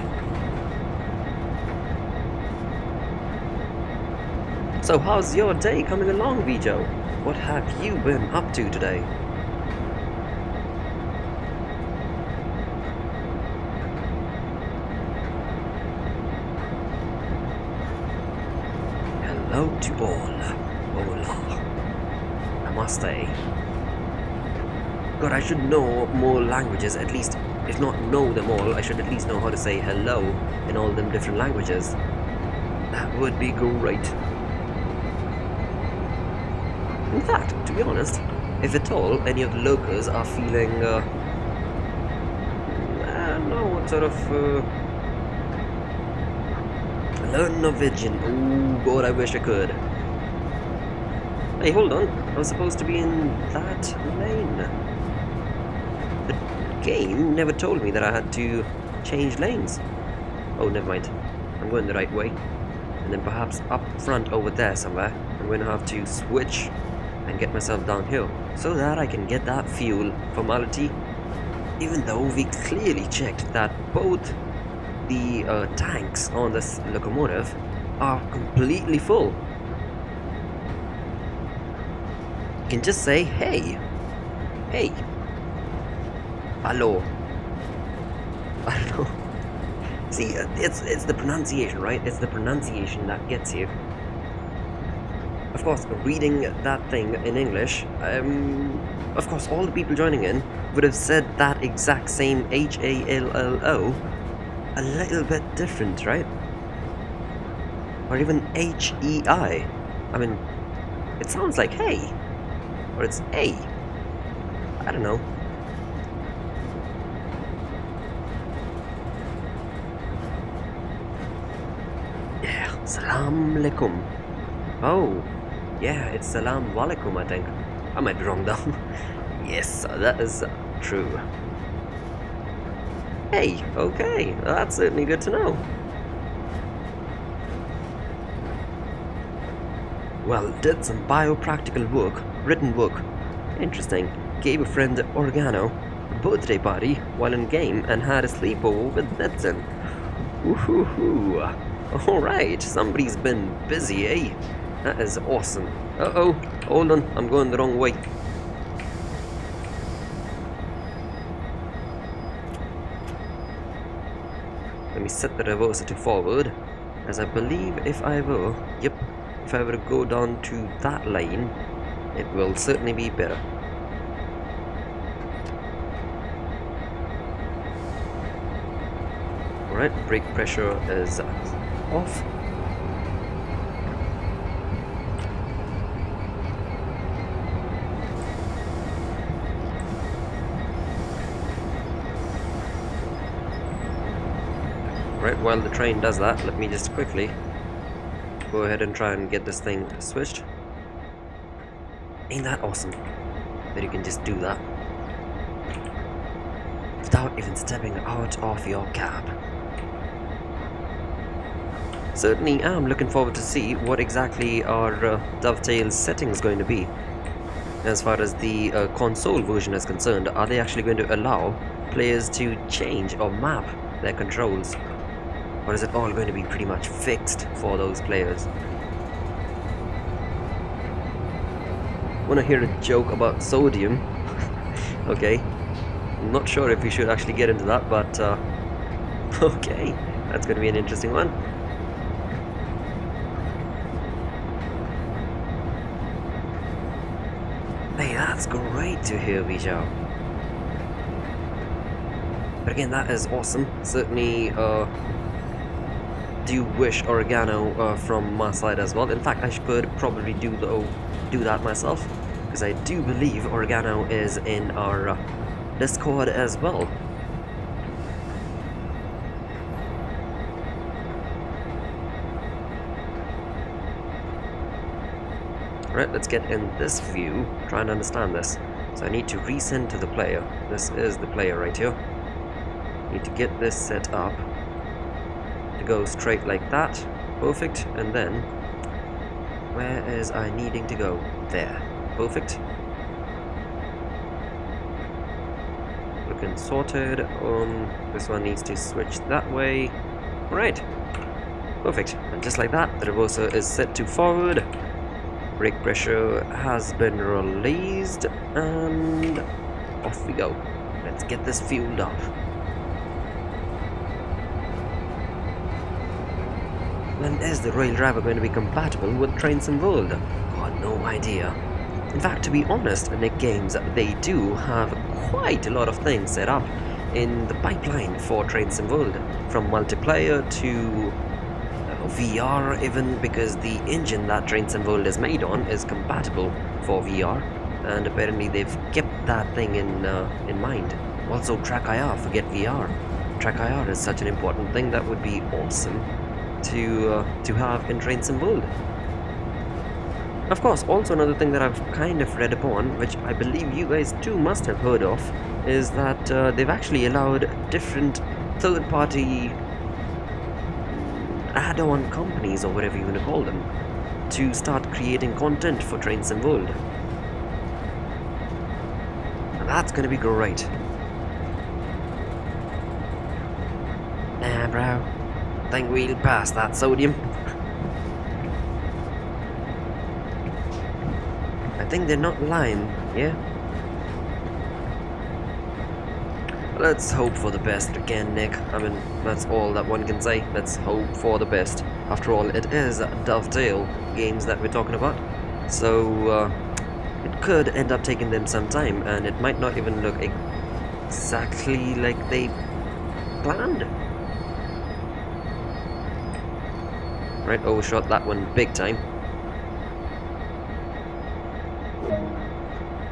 So how's your day coming along, Vijo? What have you been up to today? Hello to all. Hola. Namaste. God, I should know more languages, at least, if not know them all, I should at least know how to say hello in all them different languages. That would be great. In fact, to be honest, if at all any of the locals are feeling, I don't know, what sort of, learn Norwegian. Oh god, I wish I could. Hey, hold on, I was supposed to be in that lane. The game never told me that I had to change lanes. Oh, never mind, I'm going the right way. And then perhaps up front over there somewhere, I'm going to have to switch and get myself down here, so that I can get that fuel formality, even though we clearly checked that both the tanks on this locomotive are completely full. You can just say, hey, hello. I don't know. See, it's the pronunciation, right? It's the pronunciation that gets you. Of course, reading that thing in English, of course, all the people joining in would have said that exact same H-A-L-L-O a little bit different, right? Or even H-E-I. I mean, it sounds like hey, or it's A. I don't know. Salam alaikum. Oh, yeah, it's salam walaikum, I think. I might be wrong though. Yes, that is true. Hey, okay, that's certainly good to know. Well, did some biopractical work, written work. Interesting. Gave a friend oregano, a birthday party while in game, and had a sleepover with Peddlesden. Woohoo! Alright, somebody's been busy, eh? That is awesome. Uh-oh, hold on, I'm going the wrong way. Let me set the reverser to forward, as I believe if I were to go down to that lane, it will certainly be better. Alright, brake pressure is off. Right, while the train does that, let me just quickly go ahead and try and get this thing switched. Ain't that awesome that you can just do that without even stepping out of your cab? Certainly am looking forward to see what exactly our Dovetail setting is going to be. As far as the console version is concerned, are they actually going to allow players to change or map their controls? Or is it all going to be pretty much fixed for those players? Wanna hear a joke about sodium? Okay. I'm not sure if we should actually get into that, but okay. That's gonna be an interesting one. Hey, that's great to hear, Vijay. But again, that is awesome. Certainly do wish oregano from my side as well. In fact, I could probably do that myself, because I do believe oregano is in our Discord as well. Right, let's get in this view, try and understand this. So I need to resend to the player. This is the player right here. Need to get this set up to go straight like that. Perfect. And then where is I needing to go? There. Perfect. Looking sorted. This one needs to switch that way. Right. Perfect. And just like that, the reverser is set to forward. Brake pressure has been released, and off we go. Let's get this fueled up. And is the rail driver going to be compatible with Train Sim World? Got no idea. In fact, to be honest, Nick Games, they do have quite a lot of things set up in the pipeline for Train Sim World, from multiplayer to VR even, because the engine that Train Sim World is made on is compatible for VR, and apparently they've kept that thing in mind. Also, Track IR, forget VR. Track IR is such an important thing that would be awesome to have in Train Sim World. Of course, also another thing that I've kind of read upon, which I believe you guys too must have heard of, is that they've actually allowed different third-party add-on companies, or whatever you want to call them, to start creating content for Train Sim World. And that's gonna be great. Nah, bro. Think we'll pass that sodium. I think they're not lying, yeah? Let's hope for the best again, Nick. I mean, that's all that one can say. Let's hope for the best. After all, it is Dovetail games that we're talking about. So, it could end up taking them some time, and it might not even look exactly like they planned. Right, overshot that one big time.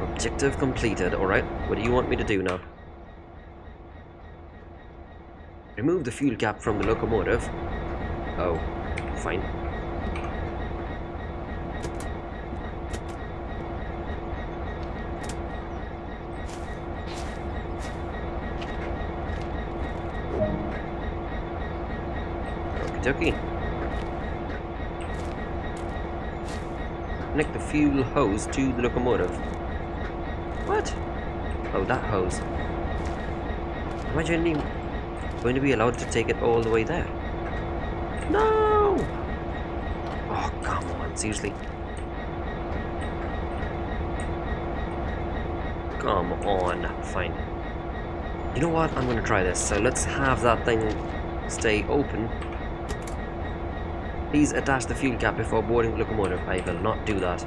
Objective completed. Alright, what do you want me to do now? Remove the fuel cap from the locomotive. Oh, fine. dokie. Connect the fuel hose to the locomotive. What? Oh, that hose. Am I genuinely going to be allowed to take it all the way there? No! Oh, come on, seriously. Come on, fine. You know what? I'm gonna try this. So let's have that thing stay open. Please attach the fuel cap before boarding the locomotive. I will not do that.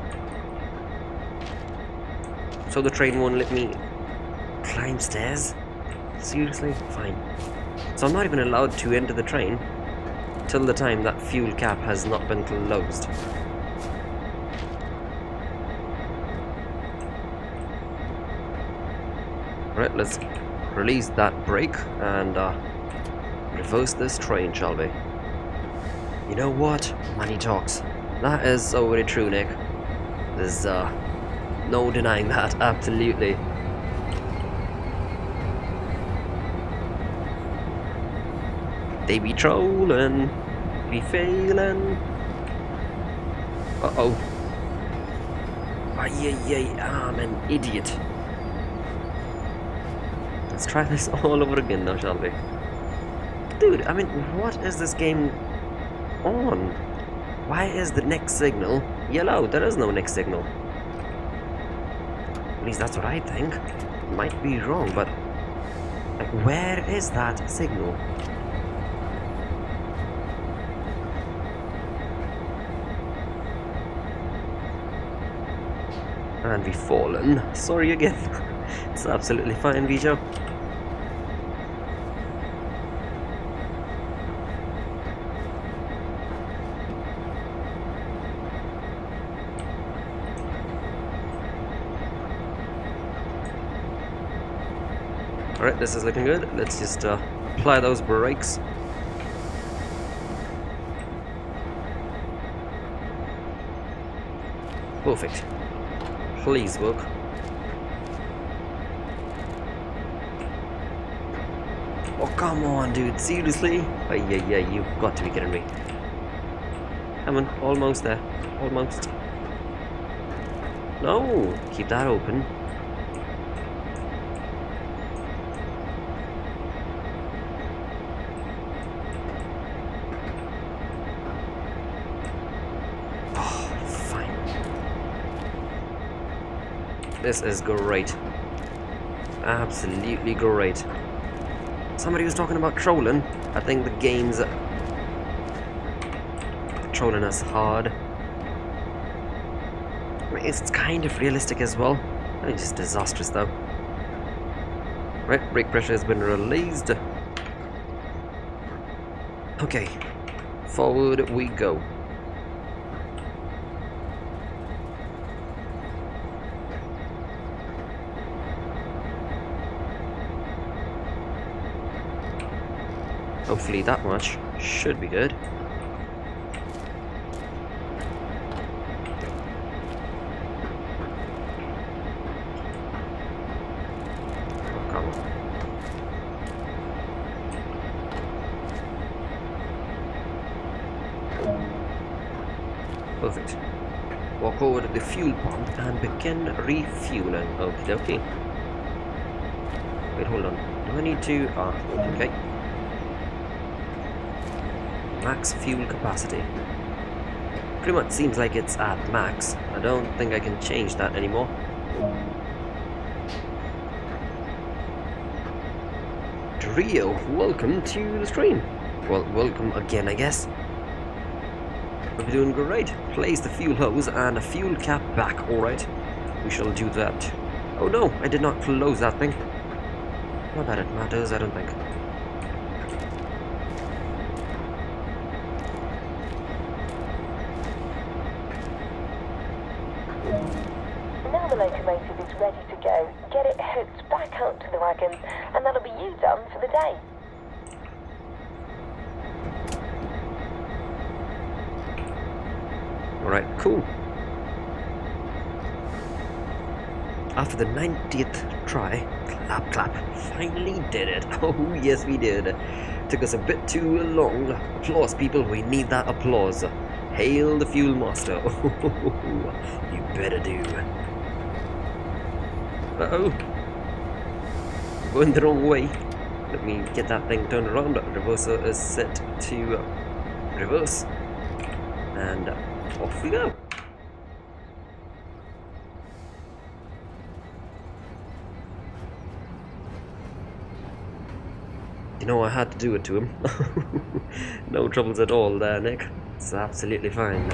So the train won't let me climb stairs? Seriously? Fine. So I'm not even allowed to enter the train till the time that fuel cap has not been closed. Right, let's release that brake and reverse this train, shall we? You know what? Money talks. That is so very true, Nick. There's no denying that, absolutely. They be trolling, be failing. Uh-oh. I'm an idiot. Let's try this all over again now, shall we? Dude, I mean, what is this game on? Why is the next signal yellow? There is no next signal. At least that's what I think. Might be wrong, but like, where is that signal? And we've fallen. Sorry again. It's absolutely fine, Vijo. Alright, this is looking good. Let's just apply those brakes. Perfect. Please work. Oh, come on, dude. Seriously? Oh, yeah, you've got to be kidding me. Come on, almost there. Almost. No! Keep that open. This is great. Absolutely great. Somebody was talking about trolling. I think the game's trolling us hard. I mean, it's kind of realistic as well. It's just disastrous though. Right, brake pressure has been released. Okay, forward we go. Hopefully that much should be good. Oh, come on. Perfect. Walk over to the fuel pump and begin refueling. Okie dokie. Wait, hold on. Do I need to... okay. Max fuel capacity. Pretty much seems like it's at max. I don't think I can change that anymore. Trio, welcome to the stream. Well, welcome again, I guess. We'll be doing great. Place the fuel hose and a fuel cap back, alright. We shall do that. Oh no, I did not close that thing. Not that it matters, I don't think. Now the locomotive is ready to go, get it hooked back up to the wagons, and that'll be you done for the day. Alright, cool. After the 90th try, clap clap, finally did it. Oh yes we did. Took us a bit too long. Applause people, we need that applause. Hail the fuel master. You better do. Uh-oh. Going the wrong way. Let me get that thing turned around. Reverser is set to reverse. And off we go. You know, I had to do it to him. No troubles at all there, Nick. It's absolutely fine.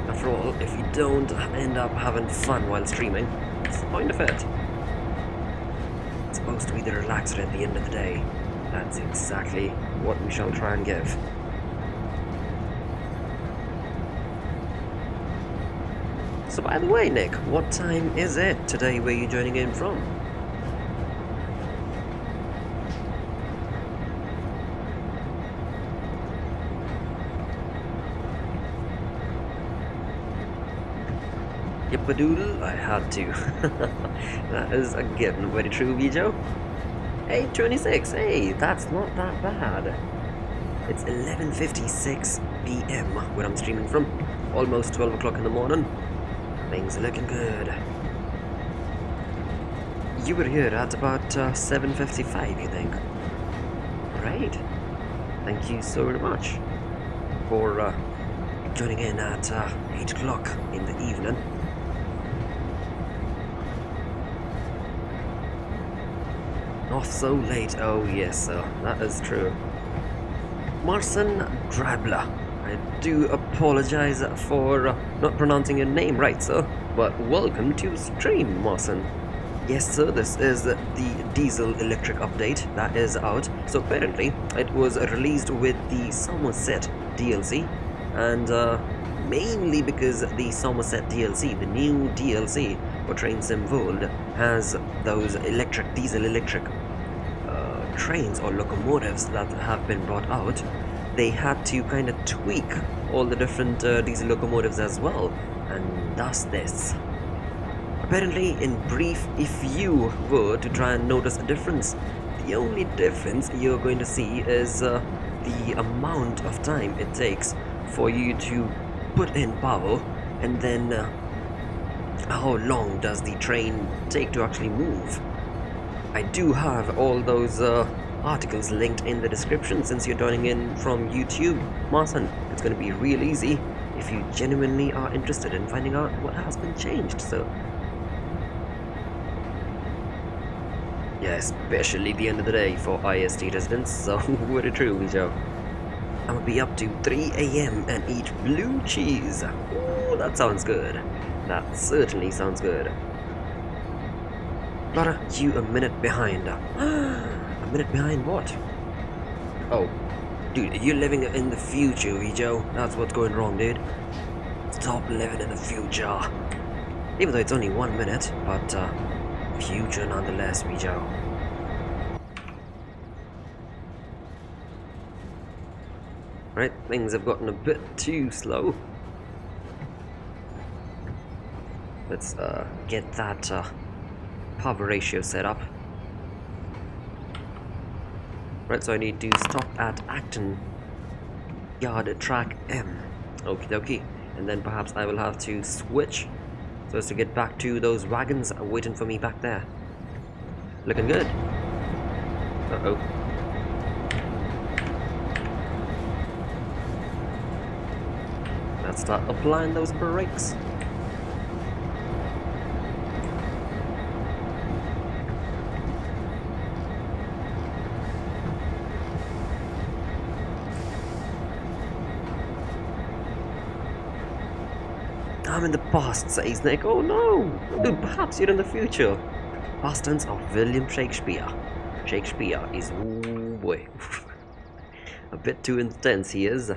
After all, if you don't end up having fun while streaming, what's the point of it? It's supposed to be the relaxer at the end of the day. That's exactly what we shall try and give. So by the way, Nick, what time is it today where you're joining in from? Yippadoodle, I had to. That is again very true, Vijo. 8:26, hey, that's not that bad. It's 11:56 PM where I'm streaming from. Almost 12 o'clock in the morning. Things are looking good. You were here at about 7:55, you think? Great. Thank you so very much for joining in at 8 o'clock in the evening. Not so late, oh yes sir, that is true. Marcin Drabla, I do apologize for not pronouncing your name right sir, but welcome to stream, Marcin. Yes sir, this is the diesel electric update that is out. So apparently it was released with the Somerset DLC, and mainly because the Somerset DLC, the new DLC for Train Sim World, has those diesel electric trains or locomotives that have been brought out. They had to kind of tweak all the different diesel locomotives as well, and thus this. Apparently, in brief, if you were to try and notice a difference, the only difference you're going to see is the amount of time it takes for you to put in power, and then how long does the train take to actually move. I do have all those articles linked in the description since you're joining in from YouTube, Marcin. It's going to be real easy if you genuinely are interested in finding out what has been changed, so... Yeah, especially the end of the day for IST residents, so very true, Vijo. I'm gonna be up to 3 AM and eat blue cheese. Ooh, that sounds good. That certainly sounds good. Bloter, you a minute behind. A minute behind what? Oh, dude, you're living in the future, Vijo. That's what's going wrong, dude. Stop living in the future. Even though it's only 1 minute, but future nonetheless, Vijo. Right, things have gotten a bit too slow. Let's get that power ratio set up. Right, so I need to stop at Acton Yard Track M. Okie dokie. And then perhaps I will have to switch so as to get back to those wagons waiting for me back there. Looking good. Uh-oh. Let's start applying those brakes. I'm in the past, says Nick. Oh no! Dude, perhaps you're in the future. Past tense of William Shakespeare. Shakespeare is, ooh boy, a bit too intense he is.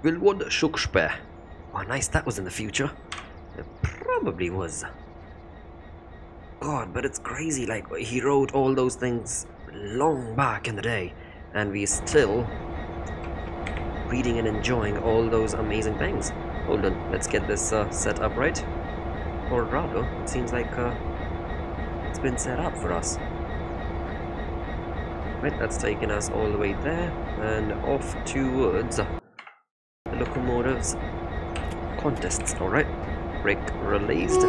Wilward Shakespeare. Oh nice, that was in the future. It probably was. God, but it's crazy, like, he wrote all those things long back in the day, and we still reading and enjoying all those amazing things. Hold on, let's get this set up right. Or rather, it seems like it's been set up for us. Right, that's taken us all the way there and off towards the locomotives contests. Alright, brake released.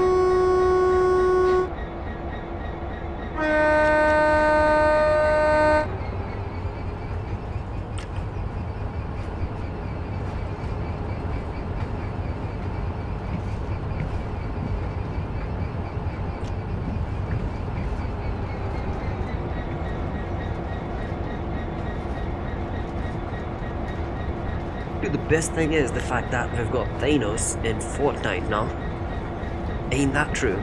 Dude, the best thing is the fact that we've got Thanos in Fortnite now. Ain't that true?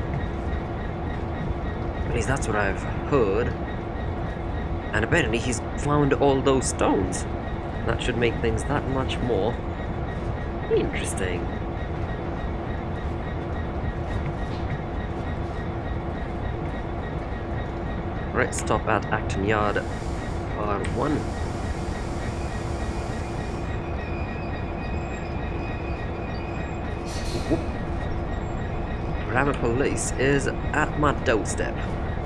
At least that's what I've heard. And apparently he's found all those stones. That should make things that much more interesting. Right, stop at Acton Yard R1. Grammar Police is at my doorstep.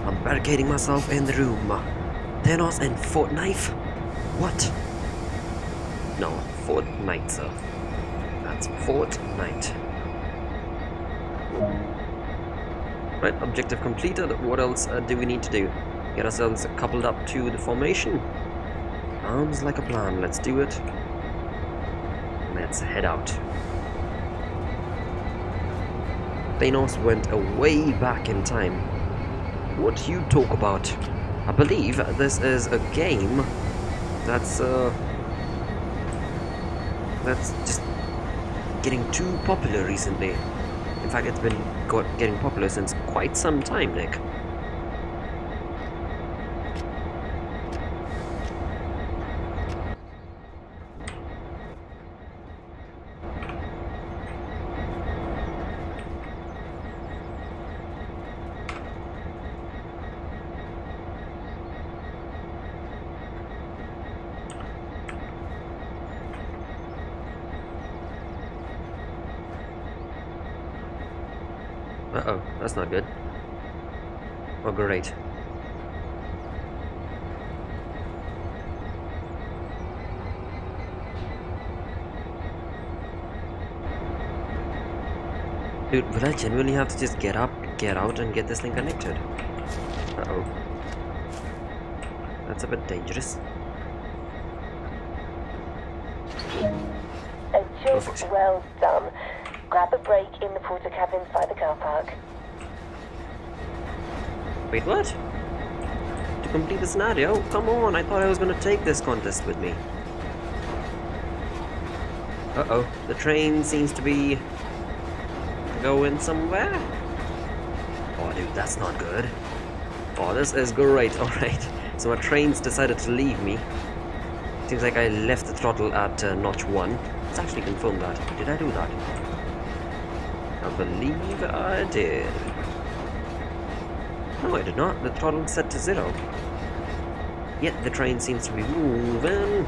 I'm barricading myself in the room. Thanos and Fortnite? What? No, Fortnite, sir. That's Fortnite. Right, objective completed. What else do we need to do? Get ourselves coupled up to the formation. Sounds like a plan. Let's do it. Let's head out. Thanos went way back in time. What you talk about? I believe this is a game that's just getting too popular recently. In fact, it's been getting popular since quite some time, Nick. Uh-oh, that's not good. Oh, great. Dude, will I genuinely have to just get up, get out, and get this thing connected? Uh-oh. That's a bit dangerous. A job well done. Grab a break in the porter cabins by the car park. Wait, what? To complete the scenario? Come on, I thought I was going to take this contest with me. Uh-oh, the train seems to be going somewhere. Oh, dude, that's not good. Oh, this is great. Alright, so my train's decided to leave me. Seems like I left the throttle at notch 1. Let's actually confirm that. Did I do that? I believe I did. No, I did not. The throttle's set to 0. Yet the train seems to be moving.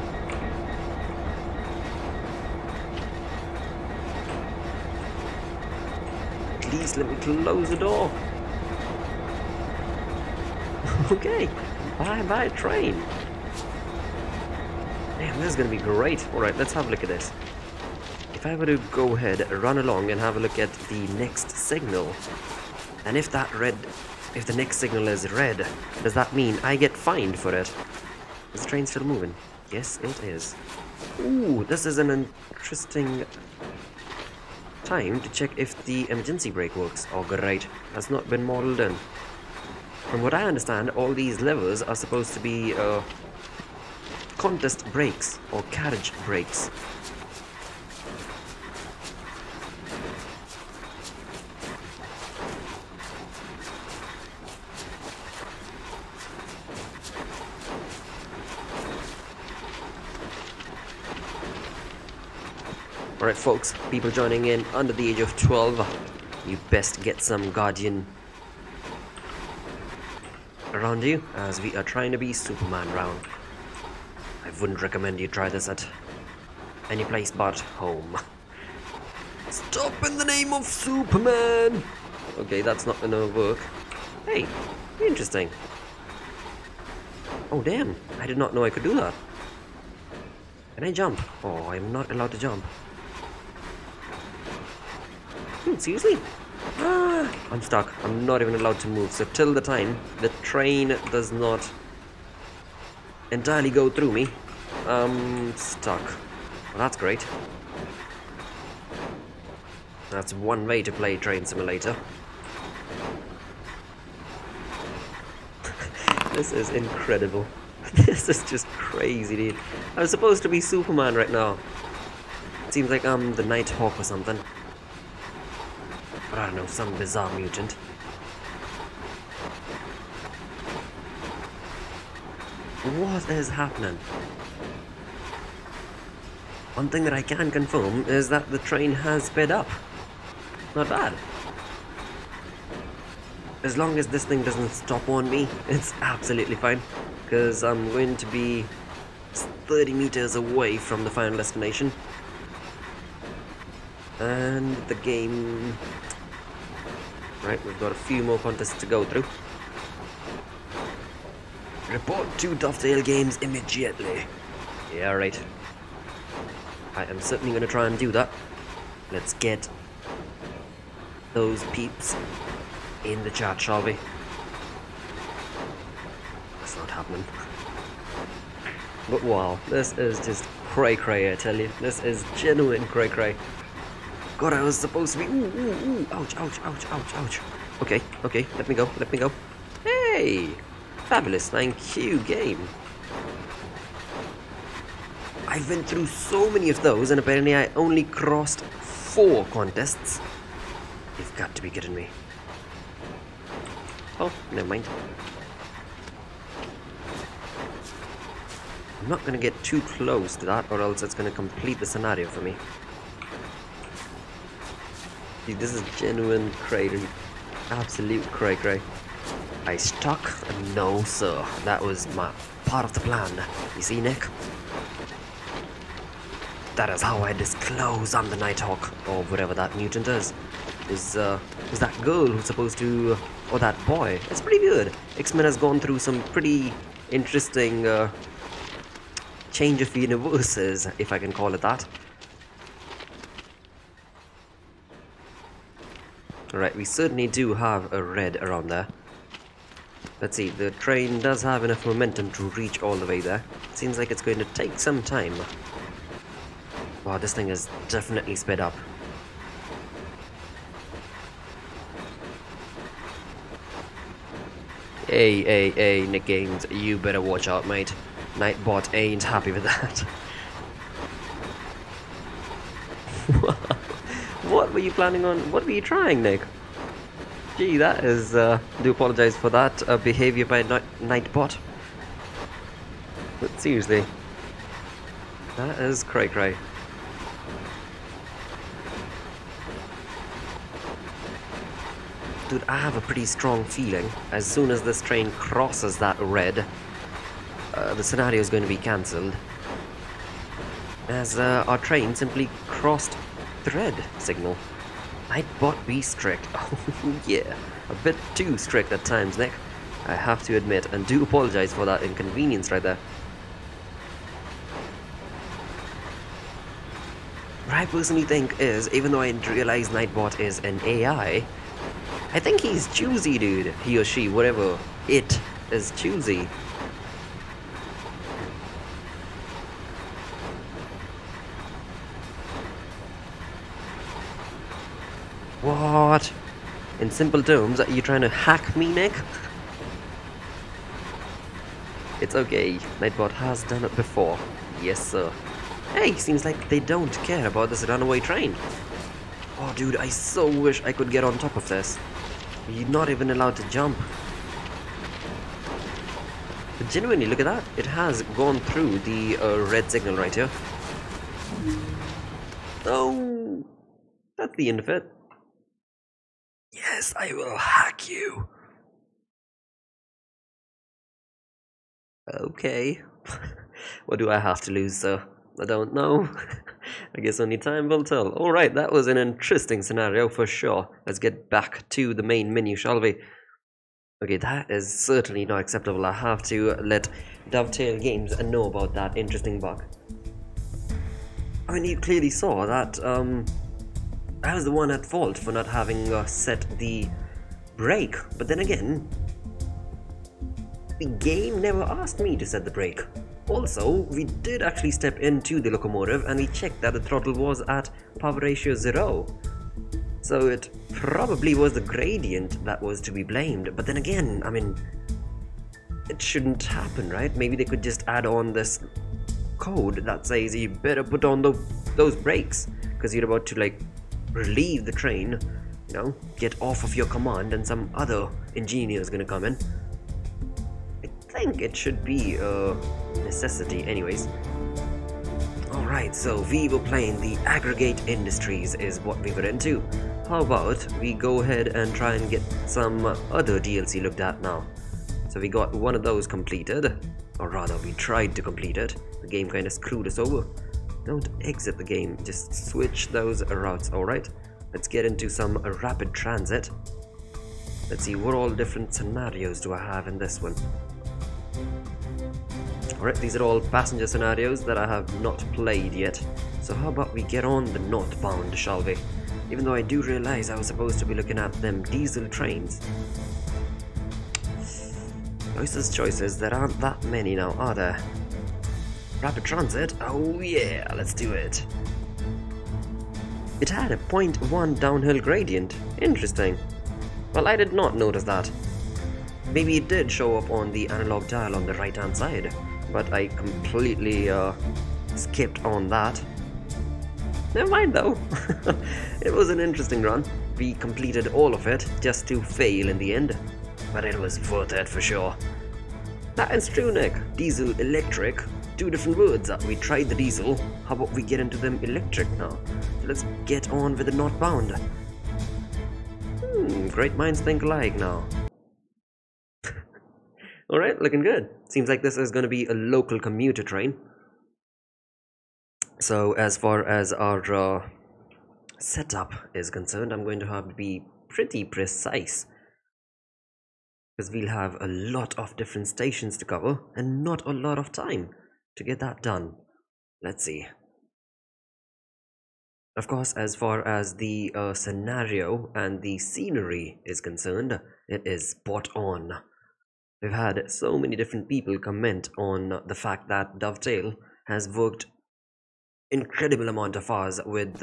At least let me close the door. Okay. Bye-bye, train. Damn, this is gonna be great. Alright, let's have a look at this. If I were to go ahead, run along and have a look at the next signal, and if the next signal is red, does that mean I get fined for it? Is the train still moving? Yes, it is. Ooh, this is an interesting time to check if the emergency brake works. Oh, great. That's not been modeled in. From what I understand, all these levers are supposed to be contest brakes or carriage brakes. Alright folks, people joining in under the age of 12, you best get some Guardian around you, as we are trying to be Superman round. I wouldn't recommend you try this at any place but home. Stop in the name of Superman! Okay, that's not gonna work. Hey, interesting. Oh damn, I did not know I could do that. Can I jump? Oh, I'm not allowed to jump. Seriously? Ah, I'm stuck. I'm not even allowed to move. So till the time the train does not entirely go through me, I'm stuck. Well, that's great. That's one way to play Train Simulator. This is incredible. This is just crazy, dude. I was supposed to be Superman right now. It seems like I'm the Nighthawk or something. But I don't know, some bizarre mutant. What is happening? One thing that I can confirm is that the train has sped up. Not bad. As long as this thing doesn't stop on me, it's absolutely fine. Because I'm going to be 30 meters away from the final destination. And the game... Right, we've got a few more contests to go through. Report to Dovetail Games immediately. Yeah, right. I am certainly going to try and do that. Let's get those peeps in the chat, shall we? That's not happening. But wow, this is just cray-cray, I tell you. This is genuine cray-cray. God, I was supposed to be... Ooh, ouch, ouch, ouch, ouch, ouch. Okay, okay, let me go, let me go. Hey! Fabulous, thank you, game. I've been through so many of those, and apparently I only crossed 4 contests. You've got to be kidding me. Oh, never mind. I'm not gonna get too close to that, or else it's gonna complete the scenario for me. Dude, this is genuine cray, absolute cray. I stuck? No, sir. That was my part of the plan. You see, Nick? That is how I disclose I'm the Nighthawk, or whatever that mutant is. Is that girl who's supposed to, or that boy? It's pretty good. X-Men has gone through some pretty interesting change of universes, if I can call it that. Alright, we certainly do have a red around there. Let's see, the train does have enough momentum to reach all the way there. Seems like it's going to take some time. Wow, this thing is definitely sped up. Hey, Nick Games, you better watch out, mate. Nightbot ain't happy with that. What were you planning on? What were you trying, Nick? Gee, that is, do apologize for that behavior by Nightbot. But seriously, that is cray-cray. Dude, I have a pretty strong feeling as soon as this train crosses that red, the scenario is going to be cancelled. As our train simply crossed the red signal. Nightbot be strict. Oh yeah, a bit too strict at times, Nick. I have to admit, and do apologize for that inconvenience right there. What I personally think is, even though I realize Nightbot is an AI, I think he's choosy, dude. He or she, whatever it is, choosy. What? In simple terms, are you trying to hack me, Nick? It's okay, Nightbot has done it before. Yes, sir. Hey, seems like they don't care about this runaway train. Oh, dude, I so wish I could get on top of this. You're not even allowed to jump. But genuinely, look at that. It has gone through the red signal right here. Oh, that's the end of it. Yes, I will hack you. Okay. What do I have to lose, sir? I don't know. I guess only time will tell. Alright, that was an interesting scenario for sure. Let's get back to the main menu, shall we? Okay, that is certainly not acceptable. I have to let Dovetail Games know about that interesting bug. I mean, you clearly saw that I was the one at fault for not having set the brake. But then again, the game never asked me to set the brake. Also, we did actually step into the locomotive and we checked that the throttle was at power ratio 0. So it probably was the gradient that was to be blamed. But then again, I mean, it shouldn't happen, right? Maybe they could just add on this code that says you better put on those brakes because you're about to like relieve the train, you know, get off of your command and some other engineer is gonna come in. I think it should be a necessity anyways. Alright, so we were playing the aggregate industries is what we were into. How about we go ahead and try and get some other DLC looked at now. So we got one of those completed, or rather we tried to complete it. The game kind of screwed us over. Don't exit the game, just switch those routes. Alright, let's get into some rapid transit. Let's see, what all different scenarios do I have in this one? Alright, these are all passenger scenarios that I have not played yet. So how about we get on the northbound, shall we? Even though I do realize I was supposed to be looking at them diesel trains. Choices, there aren't that many now, are there? Rapid transit? Oh yeah, let's do it. It had a 0.1 downhill gradient. Interesting. Well, I did not notice that. Maybe it did show up on the analog dial on the right hand side, but I completely skipped on that. Never mind though. It was an interesting run. We completed all of it just to fail in the end, but it was worth it for sure. That is true, Nick. Diesel, electric, two different words. We tried the diesel, how about we get into them electric now? So let's get on with the northbound. Great minds think alike now. Alright, looking good. Seems like this is going to be a local commuter train. So as far as our setup is concerned, I'm going to have to be pretty precise. Because we'll have a lot of different stations to cover and not a lot of time to get that done. Let's see. Of course, as far as the scenario and the scenery is concerned, it is spot on. We've had so many different people comment on the fact that Dovetail has worked incredible amount of hours with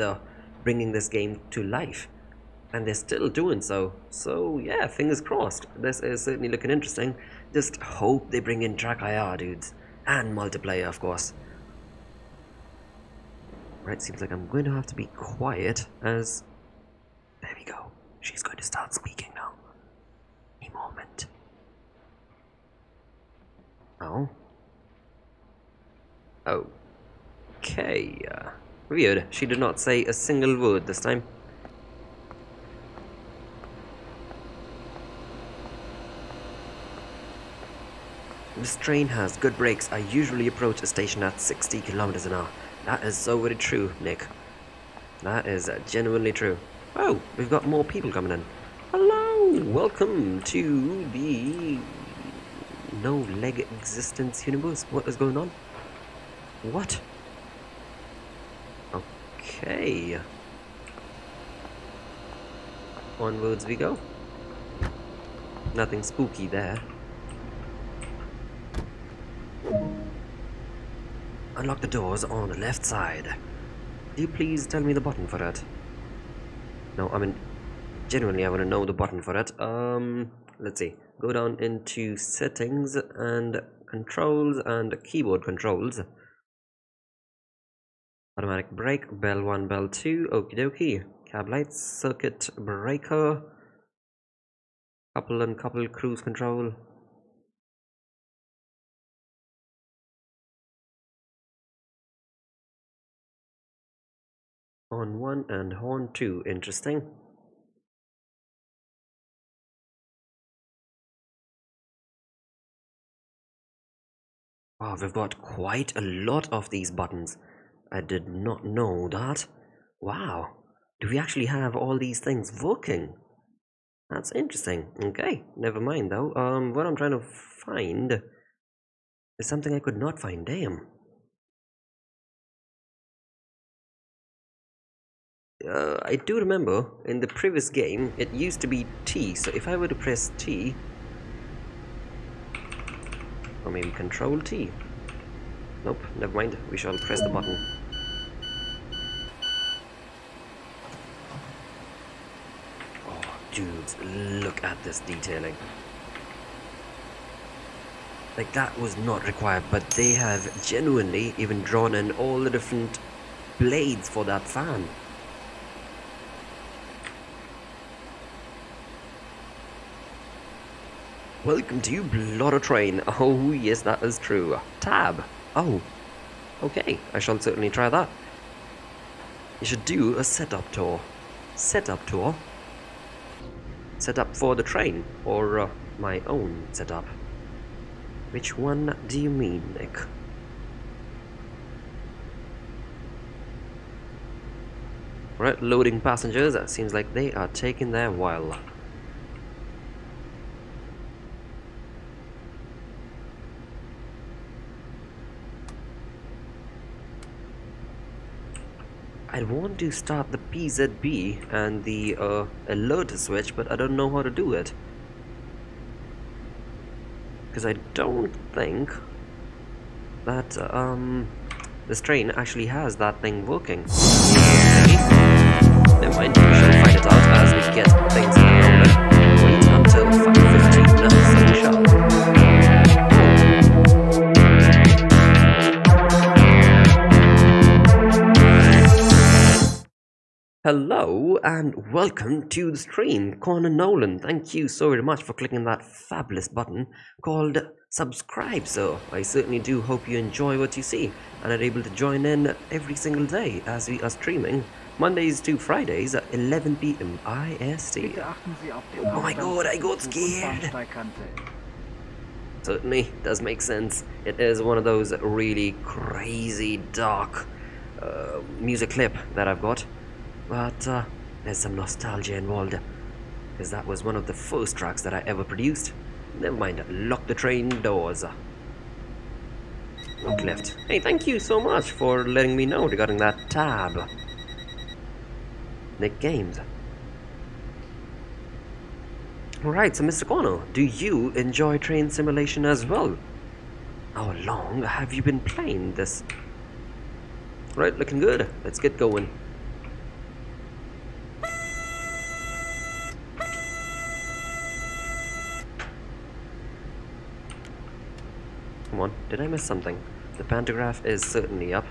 bringing this game to life, and they're still doing so. So yeah, fingers crossed. This is certainly looking interesting. Just hope they bring in track IR, dudes, and multiplayer, of course. Right, seems like I'm going to have to be quiet as... There we go. She's going to start speaking now. A moment. Oh. Okay. Weird. She did not say a single word this time. This train has good brakes. I usually approach a station at 60 kilometers an hour. That is so very true, Nick. That is genuinely true. Oh, we've got more people coming in. Hello! Welcome to the no leg existence universe. What is going on? What? Okay. Onwards we go. Nothing spooky there. Unlock the doors on the left side. Do you please tell me the button for it? No, I mean, genuinely I want to know the button for it. Let's see. Go down into settings and controls and keyboard controls. Automatic brake, bell 1, bell 2, okie dokie. Cab lights, circuit breaker, couple and couple cruise control. Horn 1 and horn 2, interesting. Wow, we've got quite a lot of these buttons. I did not know that. Wow. Do we actually have all these things working? That's interesting. Okay, never mind though. What I'm trying to find is something I could not find. Damn. I do remember in the previous game it used to be T, so if I were to press T, or maybe Control T. Nope, never mind. We shall press the button. Oh, dudes, look at this detailing. Like, that was not required, but they have genuinely even drawn in all the different blades for that fan. Welcome to Bloter train. Oh yes, that is true. Tab. Oh, okay, I shall certainly try that. You should do a setup tour. Setup tour? Setup for the train, or my own setup? Which one do you mean, Nick? Right, loading passengers. Seems like they are taking their while. I want to start the PZB and the alert switch, but I don't know how to do it. Because I don't think that this train actually has that thing working. Never mind, we shall find it out as we get things in the moment. Wait until 5:15 so we shall. Hello and welcome to the stream. Connor Nolan, thank you so very much for clicking that fabulous button called subscribe, sir. I certainly do hope you enjoy what you see and are able to join in every single day as we are streaming Mondays to Fridays at 11 PM IST. Oh my god, I got scared. Certainly does make sense. It is one of those really crazy dark music clip that I've got. But there's some nostalgia involved, because that was one of the first tracks that I ever produced. Never mind, lock the train doors. Look left. Hey, thank you so much for letting me know regarding that tab. Nick Games. Alright, so Mr. Connor, do you enjoy train simulation as well? How long have you been playing this? Right, looking good. Let's get going. Come on, did I miss something? The pantograph is certainly up.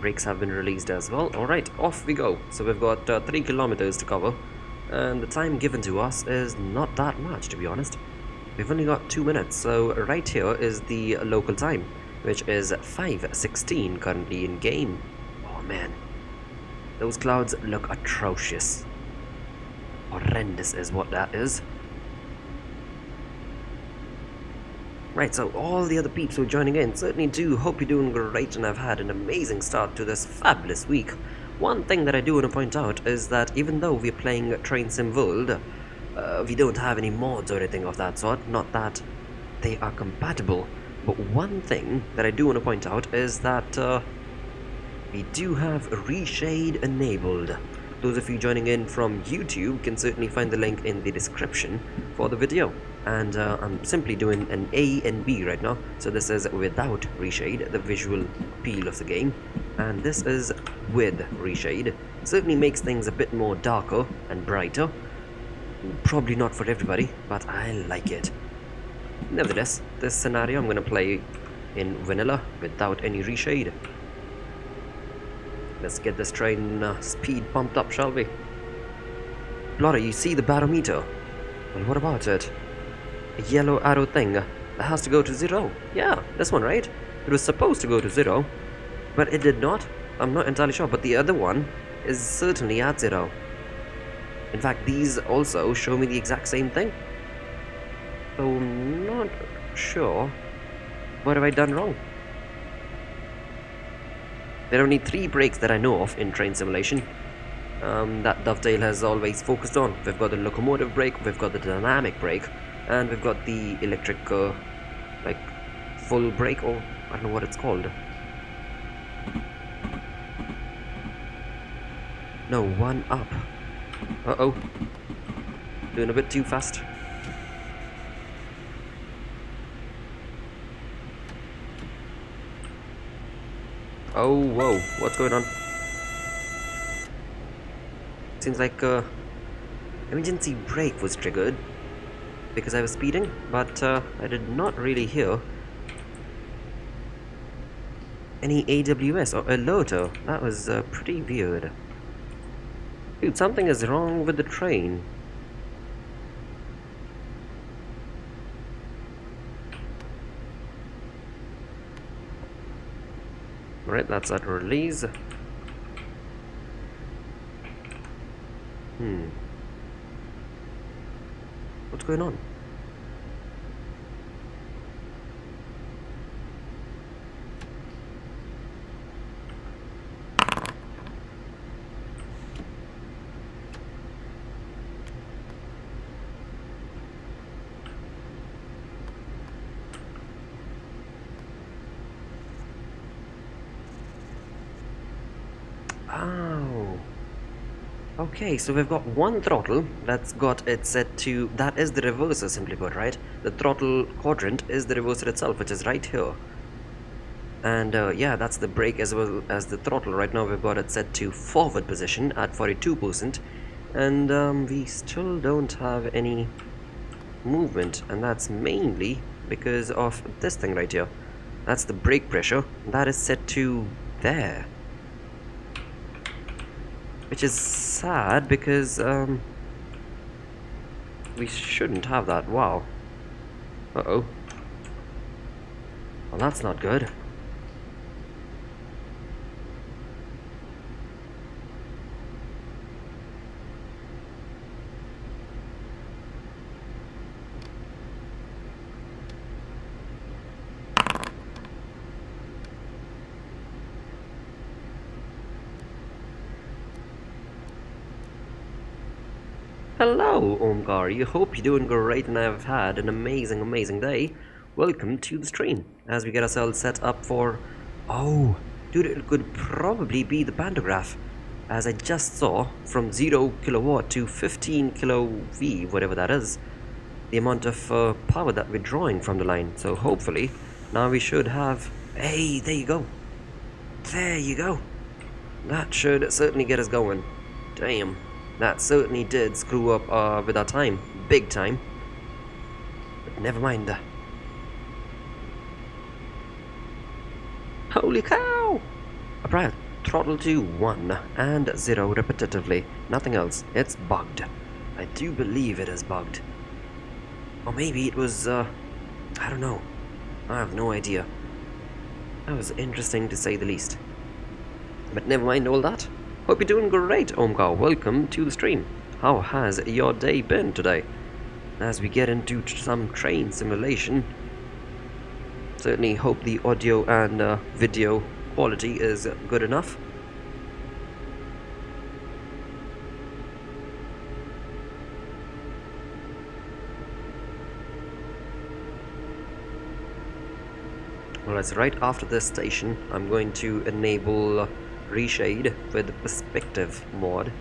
Brakes have been released as well. Alright, off we go. So we've got 3 kilometers to cover. And the time given to us is not that much, to be honest. We've only got 2 minutes, so right here is the local time, which is 5:16 currently in game. Oh man, those clouds look atrocious. Horrendous is what that is. Right, so all the other peeps who are joining in, certainly do hope you're doing great and have had an amazing start to this fabulous week. One thing that I do want to point out is that even though we're playing Train Sim World, we don't have any mods or anything of that sort, not that they are compatible. But one thing that I do want to point out is that we do have Reshade enabled. Those of you joining in from YouTube can certainly find the link in the description for the video. And I'm simply doing an A and B right now. So this is without Reshade, the visual appeal of the game. And this is with Reshade. Certainly makes things a bit more darker and brighter. Probably not for everybody, but I like it. Nevertheless, this scenario I'm going to play in vanilla without any Reshade. Let's get this train speed pumped up, shall we? Bloter, you see the barometer? Well, what about it? A yellow arrow thing that has to go to 0. Yeah, this one, right? It was supposed to go to 0, but it did not. I'm not entirely sure, but the other one is certainly at 0. In fact, these also show me the exact same thing. So, not sure. What have I done wrong? There are only 3 brakes that I know of in train simulation that Dovetail has always focused on. We've got the locomotive brake, we've got the dynamic brake, and we've got the electric, like, full brake, or I don't know what it's called. No, one up. Uh-oh. Doing a bit too fast. Oh, whoa. What's going on? Seems like emergency brake was triggered because I was speeding, but I did not really hear any AWS or alerter. That was pretty weird. Dude, something is wrong with the train. Right, that's at release. What's going on? Oh. Okay, so we've got one throttle that's got it set to... That is the reverser, simply put, right? The throttle quadrant is the reverser itself, which is right here. And yeah, that's the brake as well as the throttle. Right now we've got it set to forward position at 42%. And we still don't have any movement. And that's mainly because of this thing right here. That's the brake pressure. That is set to there. Which is sad because we shouldn't have that. Wow. Uh-oh. Well, that's not good. Hello, Omgar. You hope you're doing great and I've had an amazing day. Welcome to the stream as we get ourselves set up for... Oh, dude, it could probably be the pantograph. As I just saw, from 0 kilowatt to 15 kilo V, whatever that is, the amount of power that we're drawing from the line. So hopefully, now we should have... Hey, there you go. There you go. That should certainly get us going. Damn. That certainly did screw up with our time, big time. But never mind. Holy cow! Alright, throttle to 1 and 0 repetitively. Nothing else. It's bugged. I do believe it is bugged. Or maybe it was, I don't know. I have no idea. That was interesting to say the least. But never mind all that. Hope you're doing great, Omgar. Welcome to the stream. How has your day been today? As we get into some train simulation, certainly hope the audio and video quality is good enough. Well, it's right after this station. I'm going to enable reshade with perspective mod,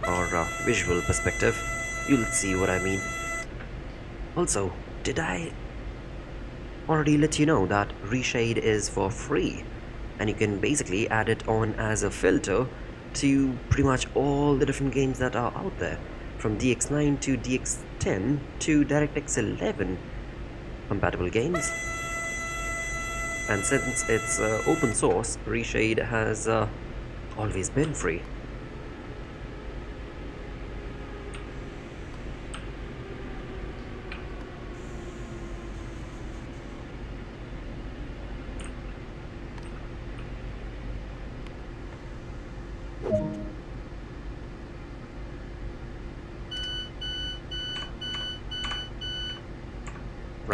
or visual perspective. You'll see what I mean. Also, did I already let you know that reshade is for free, and you can basically add it on as a filter to pretty much all the different games that are out there, from DX9 to DX10 to DirectX 11 compatible games. And since it's open source, reshade has always been free.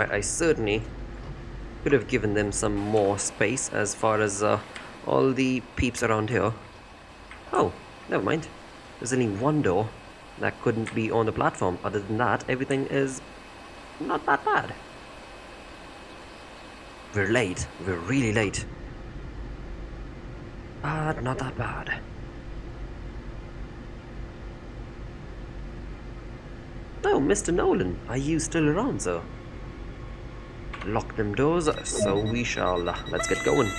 Right, I certainly could have given them some more space as far as all the peeps around here. Oh, never mind. There's only one door that couldn't be on the platform. Other than that, everything is not that bad. We're late. We're really late. But not that bad. Oh, Mr. Nolan, are you still around, sir? Lock them doors, so we shall. Let's get going.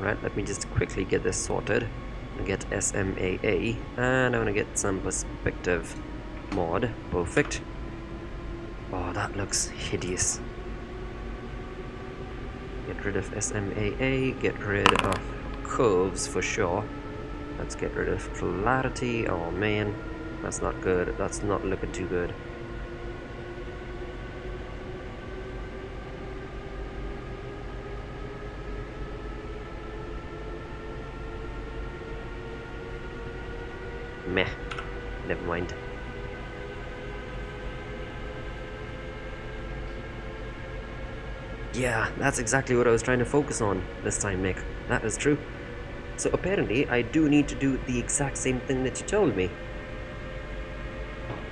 Alright, let me just quickly get this sorted. Get SMAA, and I want to get some perspective mod. Perfect. Oh, that looks hideous. Get rid of SMAA, get rid of curves for sure. Let's get rid of clarity. Oh man, that's not good. That's not looking too good. Meh. Never mind. Yeah, that's exactly what I was trying to focus on this time, Nick. That is true. So apparently, I do need to do the exact same thing that you told me.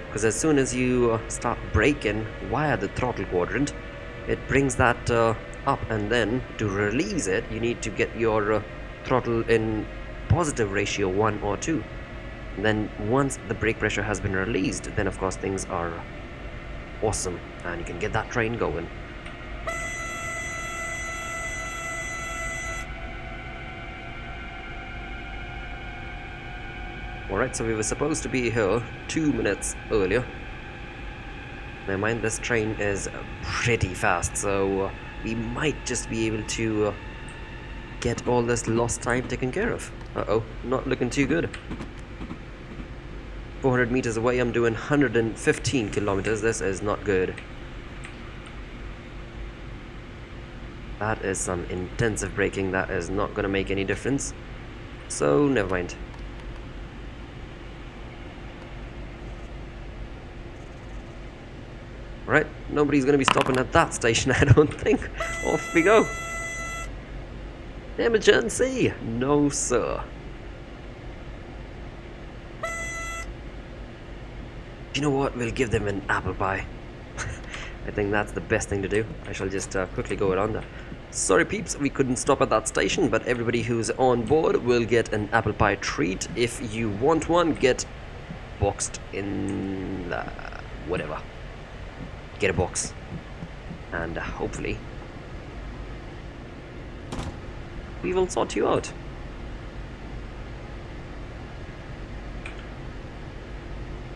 Because as soon as you start braking via the throttle quadrant, it brings that up, and then to release it, you need to get your throttle in positive ratio 1 or 2. Then once the brake pressure has been released, then of course things are awesome and you can get that train going. Alright, so we were supposed to be here 2 minutes earlier. Never mind, this train is pretty fast, so we might just be able to get all this lost time taken care of. Uh-oh, not looking too good. 400 meters away, I'm doing 115 kilometers. This is not good. That is some intensive braking. That is not going to make any difference. So, never mind. Right, nobody's going to be stopping at that station, I don't think. Off we go. Emergency! No, sir. You know what? We'll give them an apple pie. I think that's the best thing to do. I shall just quickly go around that. Sorry peeps, we couldn't stop at that station, but everybody who's on board will get an apple pie treat. If you want one, get boxed in whatever. Get a box. And hopefully we will sort you out.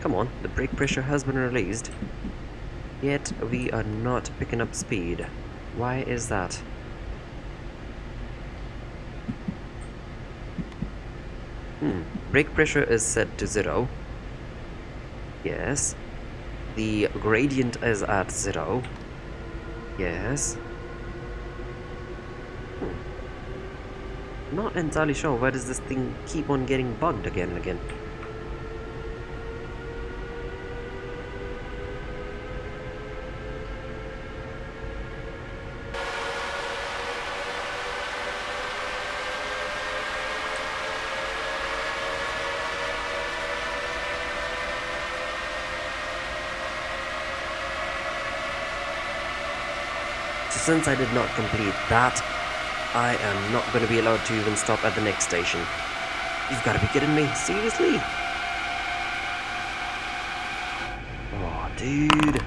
Come on, the brake pressure has been released, yet we are not picking up speed. Why is that? Brake pressure is set to 0. Yes. The gradient is at 0. Yes. Not entirely sure. Why does this thing keep on getting bugged again and again? Since I did not complete that, I am not going to be allowed to even stop at the next station. You've got to be kidding me. Seriously? Oh, dude.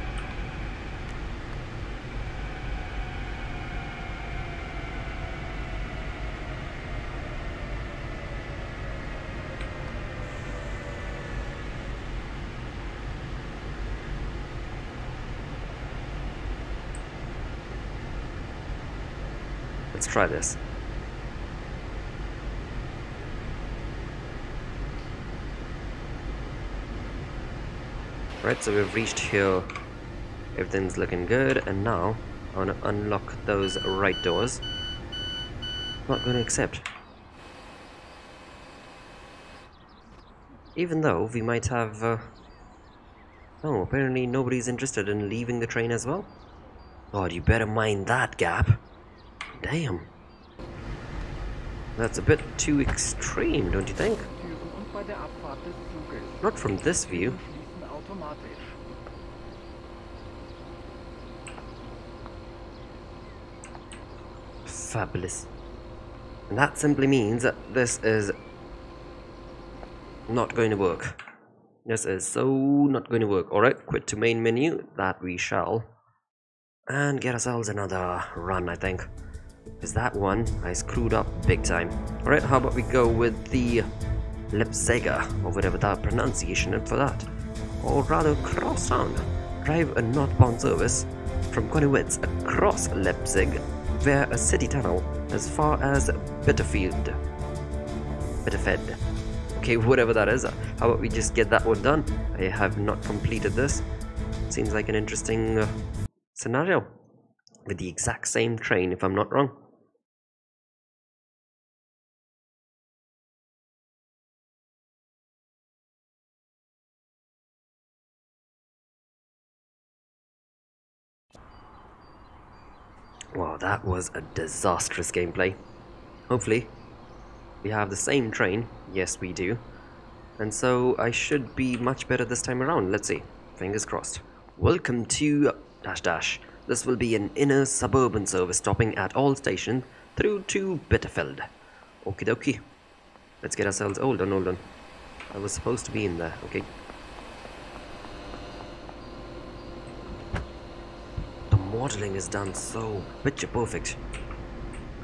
try this. Right, so we've reached here. Everything's looking good, and now I want to unlock those right doors. Not going to accept. Even though we might have... oh, apparently nobody's interested in leaving the train as well. God, you better mind that gap. Damn. That's a bit too extreme, don't you think? Not from this view. Fabulous. And that simply means that this is not going to work. This is so not going to work. Alright, quit to main menu. That we shall. And get ourselves another run, I think. Because that one I screwed up big time. Alright, how about we go with the Leipziger, or whatever the pronunciation is for that. Or rather, Crosstown. Drive a northbound service from Konnewitz across Leipzig via a city tunnel as far as Bitterfeld. Okay, whatever that is. How about we just get that one done? I have not completed this. Seems like an interesting scenario. With the exact same train, if I'm not wrong. Wow, that was a disastrous gameplay. Hopefully, we have the same train. Yes, we do. And so I should be much better this time around. Let's see. Fingers crossed. Welcome to dash dash. This will be an inner suburban service stopping at all stations through to Bitterfeld. Okie dokie. Let's get ourselves... hold on. I was supposed to be in there. Okay. The modeling is done so picture perfect.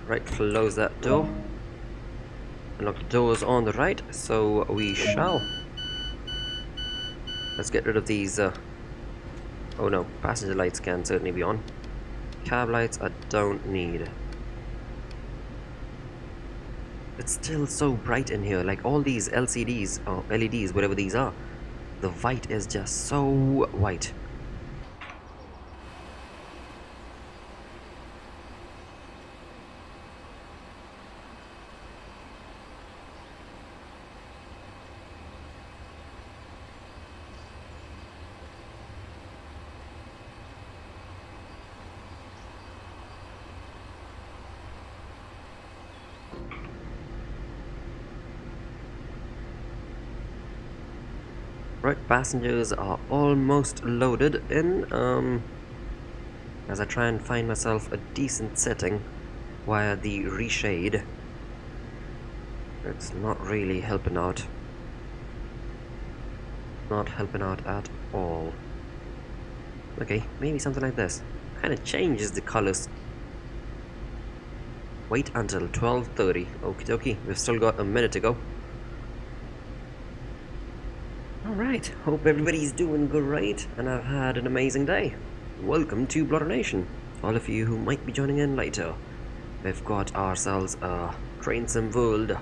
Right, close that door. Unlock the doors on the right, so we shall. Let's get rid of these, oh no, passenger lights can certainly be on. Cab lights I don't need. It's still so bright in here, like all these LCDs, or LEDs, whatever these are. The white is just so white. Right, passengers are almost loaded in, as I try and find myself a decent setting via the reshade. It's not really helping out. Not helping out at all. Okay, maybe something like this. Kind of changes the colors. Wait until 12:30. Okie dokie, we've still got a minute to go. Alright, hope everybody's doing great and I've had an amazing day. Welcome to Bloter Nation. All of you who might be joining in later. We've got ourselves a Train Sim World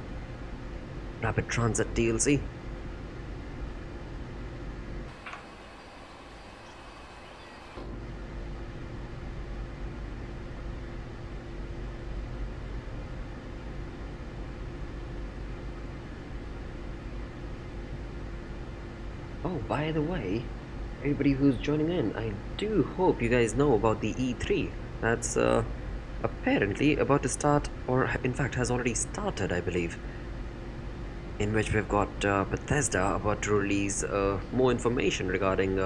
Rapid Transit DLC. Oh, by the way, everybody who's joining in, I do hope you guys know about the E3. That's apparently about to start, or in fact has already started, I believe. In which we've got Bethesda about to release more information regarding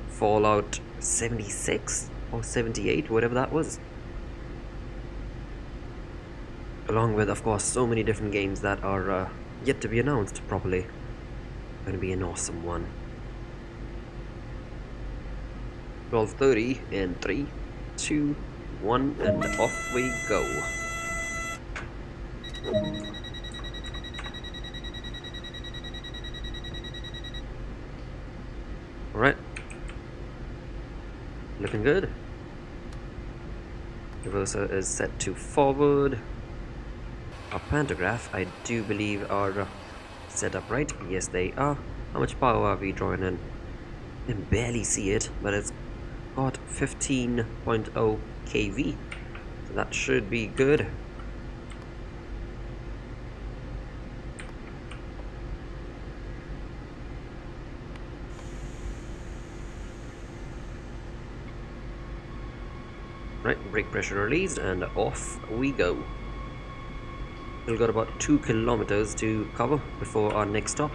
Fallout 76 or 78, whatever that was. Along with, of course, so many different games that are yet to be announced properly. Going to be an awesome one. 12:30 in 3, 2, 1, and off we go. Alright. Looking good. Reverser is set to forward. Our pantograph, I do believe, are set up right. Yes, they are. How much power are we drawing in? I can barely see it, but it's got 15.0 kV. So that should be good. Right, brake pressure released and off we go. We've got about 2 kilometers to cover before our next stop.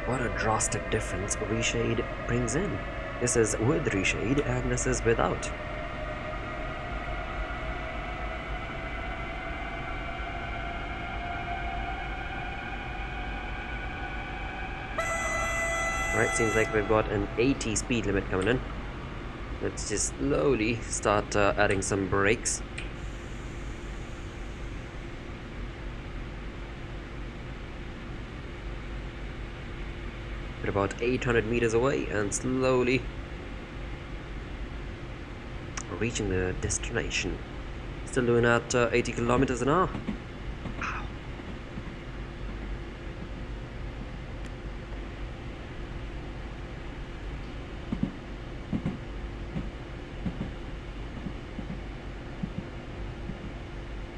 What a drastic difference reshade brings in. This is with reshade and this is without. Alright, seems like we've got an 80 speed limit coming in. Let's just slowly start adding some brakes. We're about 800 meters away and slowly reaching the destination. Still doing at 80 kilometers an hour. Wow.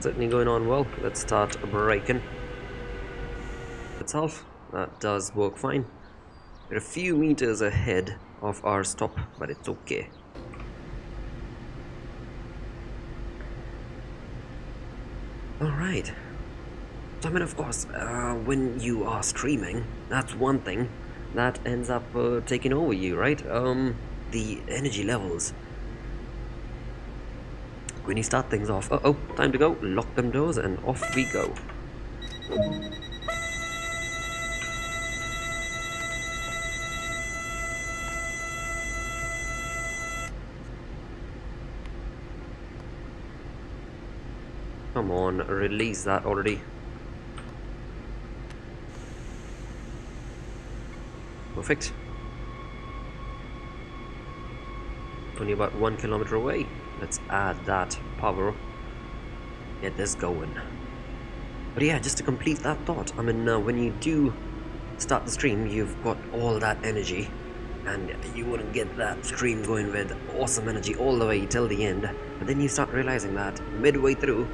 Certainly going on well. Let's start braking itself. That does work fine. We're a few meters ahead of our stop, but it's okay. Alright. So I mean, of course, when you are streaming, that's one thing that ends up taking over you, right? The energy levels. When you start things off, uh-oh, time to go. Lock them doors and off we go. Come on, release that already. Perfect. Only about 1 kilometer away. Let's add that power. Get this going. But yeah, just to complete that thought, I mean, when you do start the stream, you've got all that energy, and you wouldn't get that stream going with awesome energy all the way till the end. But then you start realizing that midway through,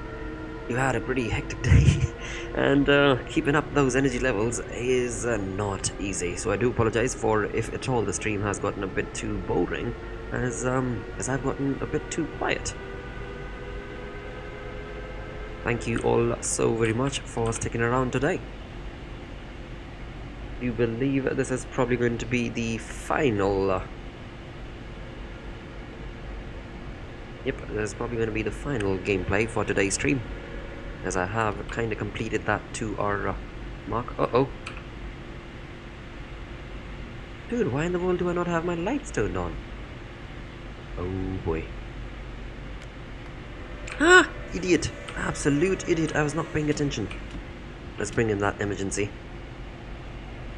you had a pretty hectic day, and keeping up those energy levels is not easy. So I do apologize for if at all the stream has gotten a bit too boring, as I've gotten a bit too quiet. Thank you all so very much for sticking around today. You believe this is probably going to be the final yep, this is probably going to be the final gameplay for today's stream, as I have kind of completed that 2 hour mark. Uh-oh. Dude, why in the world do I not have my lights turned on? Oh boy. Ah! Idiot! Absolute idiot, I was not paying attention. Let's bring in that emergency.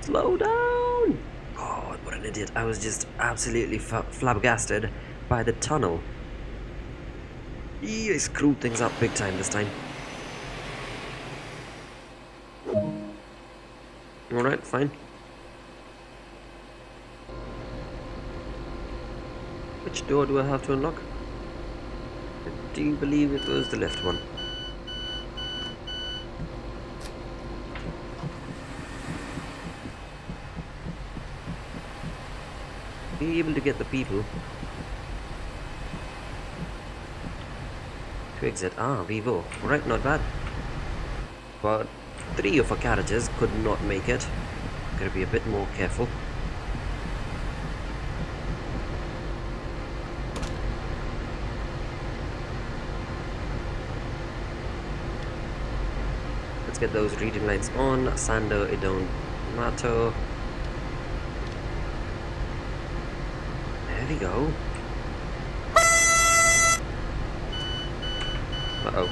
Slow down! God, what an idiot. I was just absolutely flabbergasted by the tunnel. I screwed things up big time this time. Alright, fine. Which door do I have to unlock? I do believe it was the left one. Be able to get the people to exit. Ah, Vivo. Alright, not bad. But 3 of our carriages could not make it. Gotta be a bit more careful. Let's get those reading lines on. Sander, it don't matter. There we go. Uh-oh.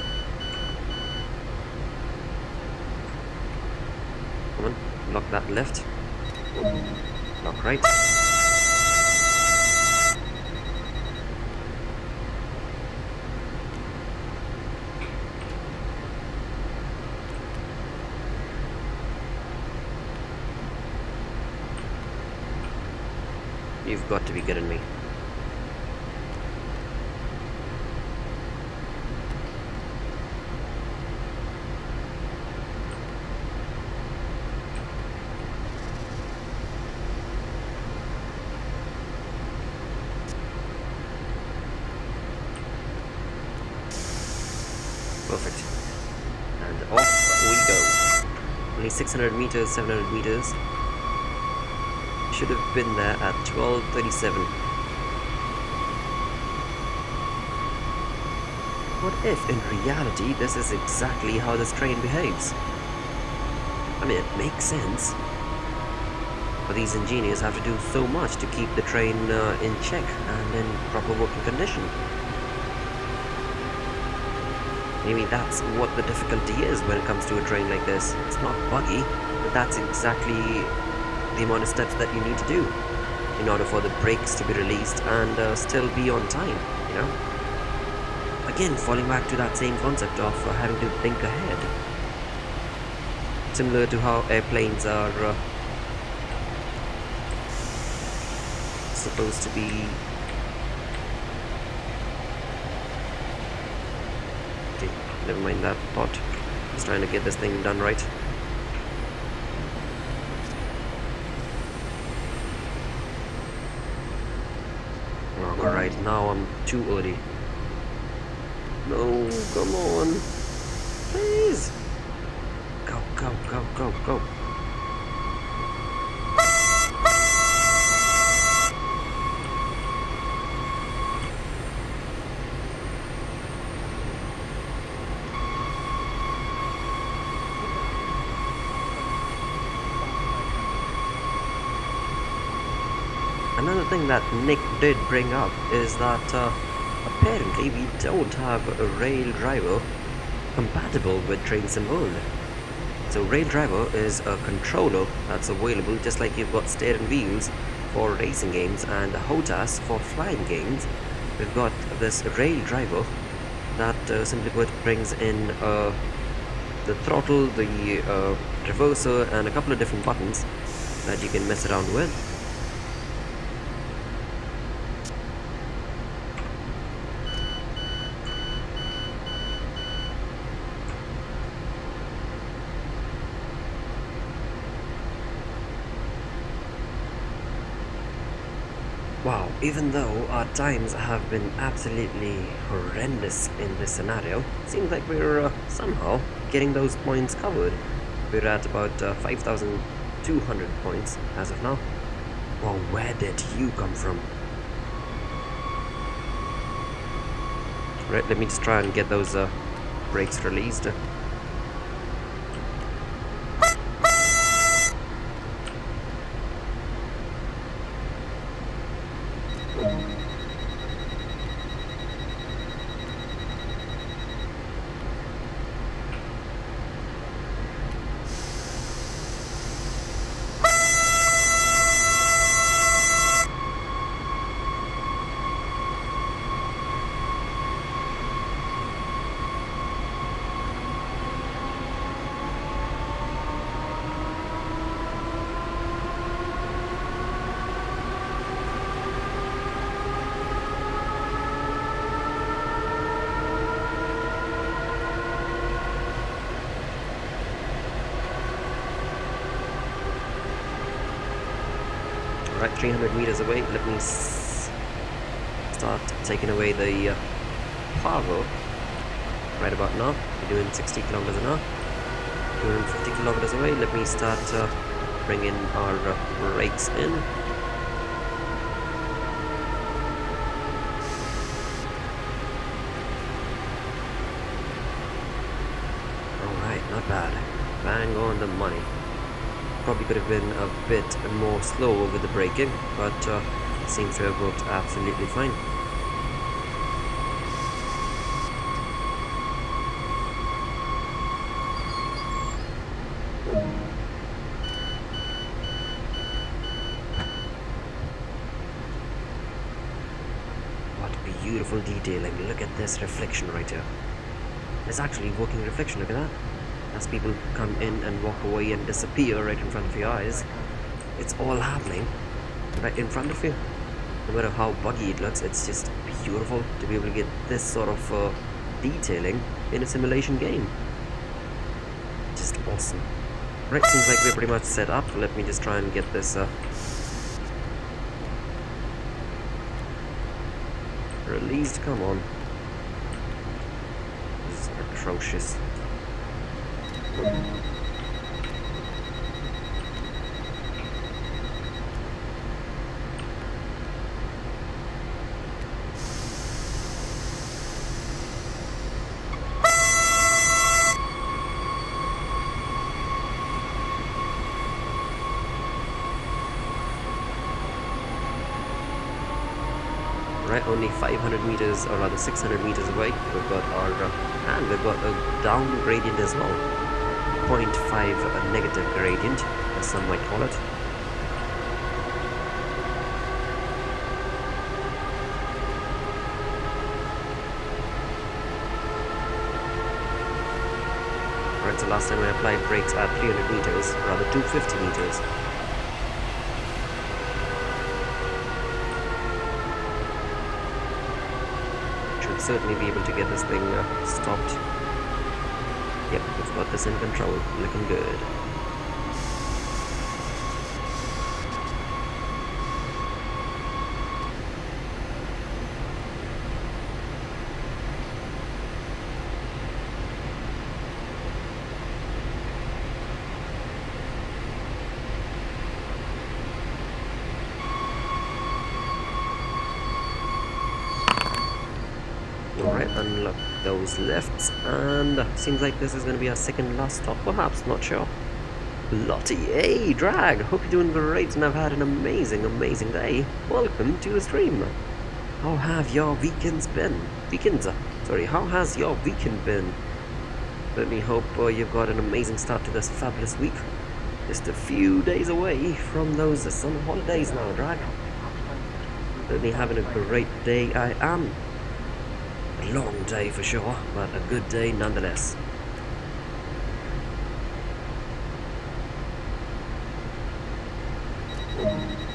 Come on, lock that left. Lock right. You've got to be kidding me. Perfect. And off we go. Only 600 meters, 700 meters. Should have been there at 12:37. What if, in reality, this is exactly how this train behaves? I mean, it makes sense. But these engineers have to do so much to keep the train in check and in proper working condition. Maybe that's what the difficulty is when it comes to a train like this. It's not buggy, but that's exactly the amount of steps that you need to do in order for the brakes to be released and still be on time, you know? Again, falling back to that same concept of having to think ahead. Similar to how airplanes are supposed to be. Okay, never mind that part. Just trying to get this thing done right. Alright, now I'm too early. No, come on. Please. Go, go, go, go, go. Another thing that Nick did bring up is that apparently we don't have a rail driver compatible with train sim world. So rail driver is a controller that's available just like you've got steering wheels for racing games and HOTAS for flying games. We've got this rail driver that simply put brings in the throttle, the reverser and a couple of different buttons that you can mess around with. Wow, even though our times have been absolutely horrendous in this scenario, it seems like we're somehow getting those points covered. We're at about 5,200 points as of now. Well, where did you come from? Right, let me just try and get those brakes released. Right, 300 meters away, let me start taking away the power right about now. We're doing 60 kilometers an hour. 250 kilometers away, let me start bringing our brakes in. Alright, not bad. bang on the money. Probably could have been a bit more slow with the braking, but seems to have worked absolutely fine. What beautiful detailing. Look at this reflection right here. It's actually working reflection, look at that. As people come in and walk away and disappear right in front of your eyes, it's all happening right in front of you. No matter how buggy it looks, it's just beautiful to be able to get this sort of detailing in a simulation game. Just awesome. Right, seems like we're pretty much set up. Let me just try and get this released. Come on. This is atrocious. Right, only 500 meters, or rather 600 meters away, we've got our, and we've got a down gradient as well. 0.5 negative gradient, as some might call it. Right, so last time I applied brakes at 300 meters, or rather 250 meters. Certainly be able to get this thing stopped. Yep, we've got this in control, looking good. Alright, unlock those lefts, and seems like this is going to be our second last stop, perhaps, not sure. Lottie, hey, Drag, hope you're doing great and I've had an amazing day. Welcome to the stream. How have your weekends been? How has your weekend been? Let me hope you've got an amazing start to this fabulous week. Just a few days away from those summer holidays now, Drag. Certainly having a great day I am. A long day for sure, but a good day nonetheless.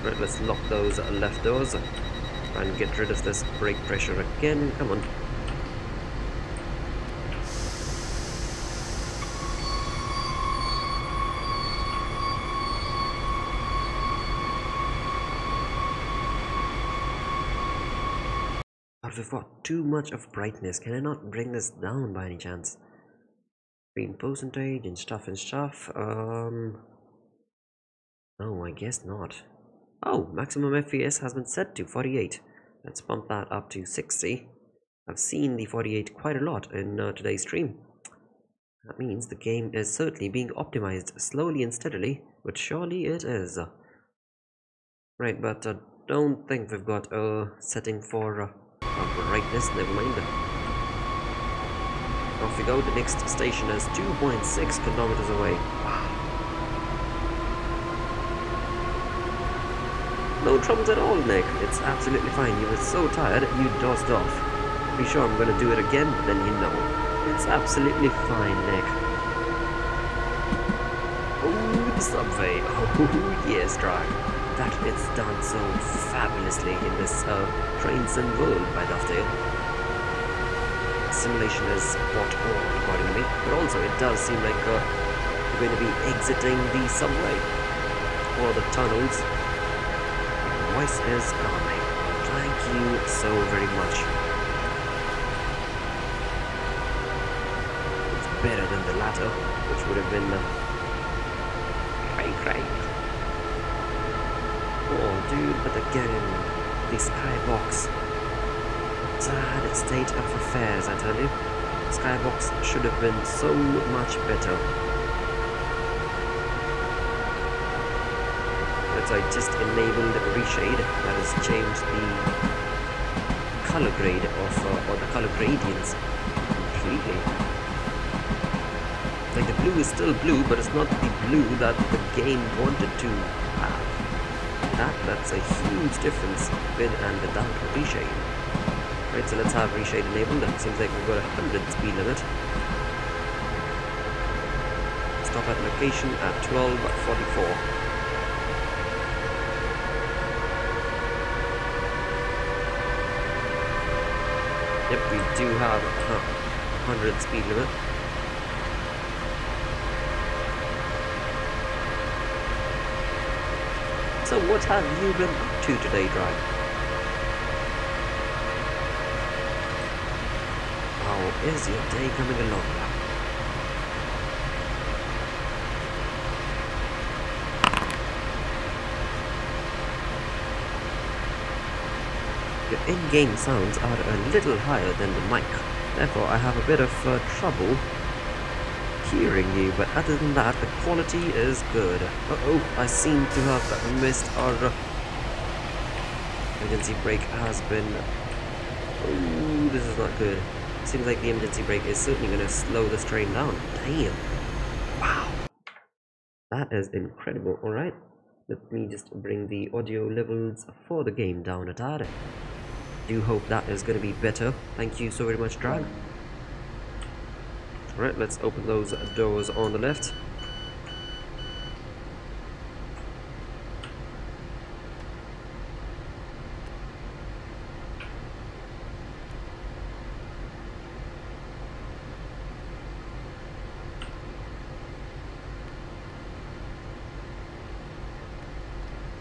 Right, let's lock those left doors. Try and get rid of this brake pressure again. Come on. But we've got too much of brightness. Can I not bring this down by any chance? Screen percentage and stuff. No, I guess not. Oh, maximum FPS has been set to 48. Let's bump that up to 60. I've seen the 48 quite a lot in today's stream. That means the game is certainly being optimized slowly and steadily, but surely it is. Right, but don't think we've got a setting for brightness, never mind. Off we go, the next station is 2.6 kilometers away. No troubles at all, Nick. It's absolutely fine. You were so tired, you dozed off. Be sure I'm gonna do it again, but then you know. It's absolutely fine, Nick. Oh, the subway. Oh, yes, Drag. That it's done so fabulously in this train sim world by Dovetail. Simulation is spot on, according to me. But also, it does seem like we're going to be exiting the subway or the tunnels. Voice is calming. Thank you so very much. It's better than the latter, which would have been cray. Oh, dude, but again, the skybox. Sad state of affairs, I tell you. Skybox should have been so much better. So I just enabled reshade, that has changed the color grade of, or the color gradients completely. Like the blue is still blue, but it's not the blue that the game wanted to have. That's a huge difference with and without reshade. Right, so let's have reshade enabled. It seems like we've got 100 speed limit. Stop at location at 12:44. Yep, we do have 100 speed limit. So what have you been up to today, Drag? How is your day coming along? Your in-game sounds are a little higher than the mic, therefore I have a bit of trouble hearing you, but other than that, the quality is good. Uh-oh, I seem to have missed our emergency brake has been... Oh, this is not good. Seems like the emergency brake is certainly going to slow this train down. Damn. Wow. That is incredible. Alright, let me just bring the audio levels for the game down a tad. Do hope that is going to be better. Thank you so very much, Drag. Alright, let's open those doors on the left.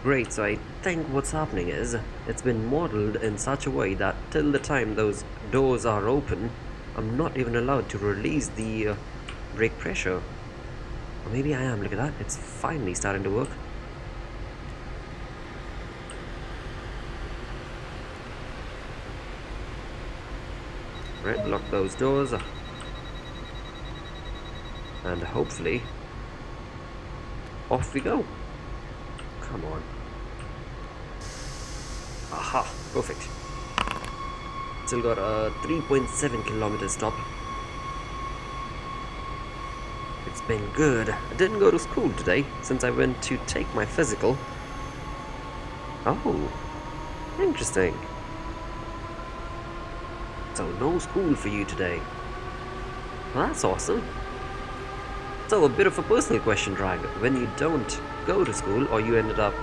Great, so I think what's happening is it's been modeled in such a way that till the time those doors are open, I'm not even allowed to release the brake pressure. Or maybe I am, look at that, it's finally starting to work. Right, lock those doors. And hopefully, off we go. Come on. Aha, perfect. Still got a 3.7 kilometer stop. It's been good. I didn't go to school today since I went to take my physical. Oh, interesting. So no school for you today. Well, that's awesome. So a bit of a personal question, Drag. When you don't go to school, or you end up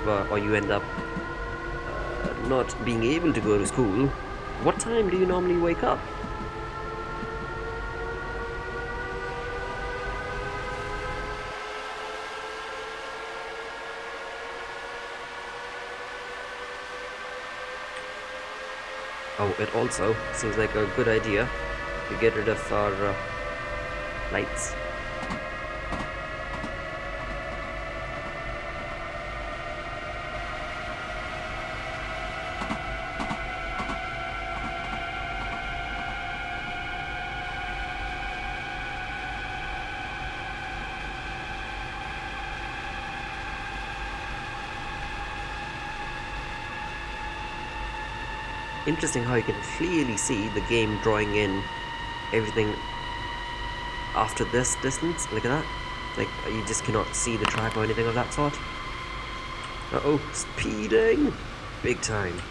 not being able to go to school, what time do you normally wake up? Oh, it also seems like a good idea to get rid of our lights. Interesting how you can clearly see the game drawing in everything after this distance. Look at that. Like, you just cannot see the track or anything of that sort. Uh-oh, speeding! Big time.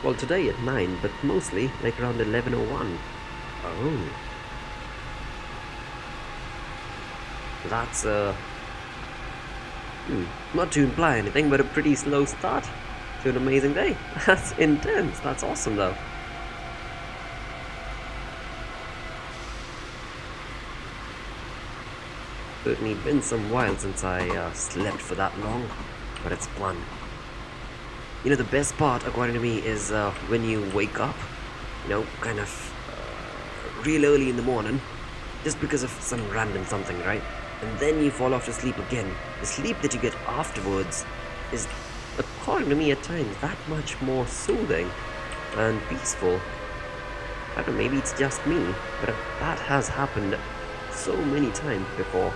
Well, today at 9, but mostly like around 11:01. Oh. That's, not to imply anything, but a pretty slow start to an amazing day. That's intense. That's awesome, though. Certainly been some while since I slept for that long, but it's fun. You know, the best part, according to me, is when you wake up, you know, kind of real early in the morning, just because of some random something, right? And then you fall off to sleep again. The sleep that you get afterwards is, according to me at times, that much more soothing and peaceful. I don't know, maybe it's just me, but that has happened so many times before.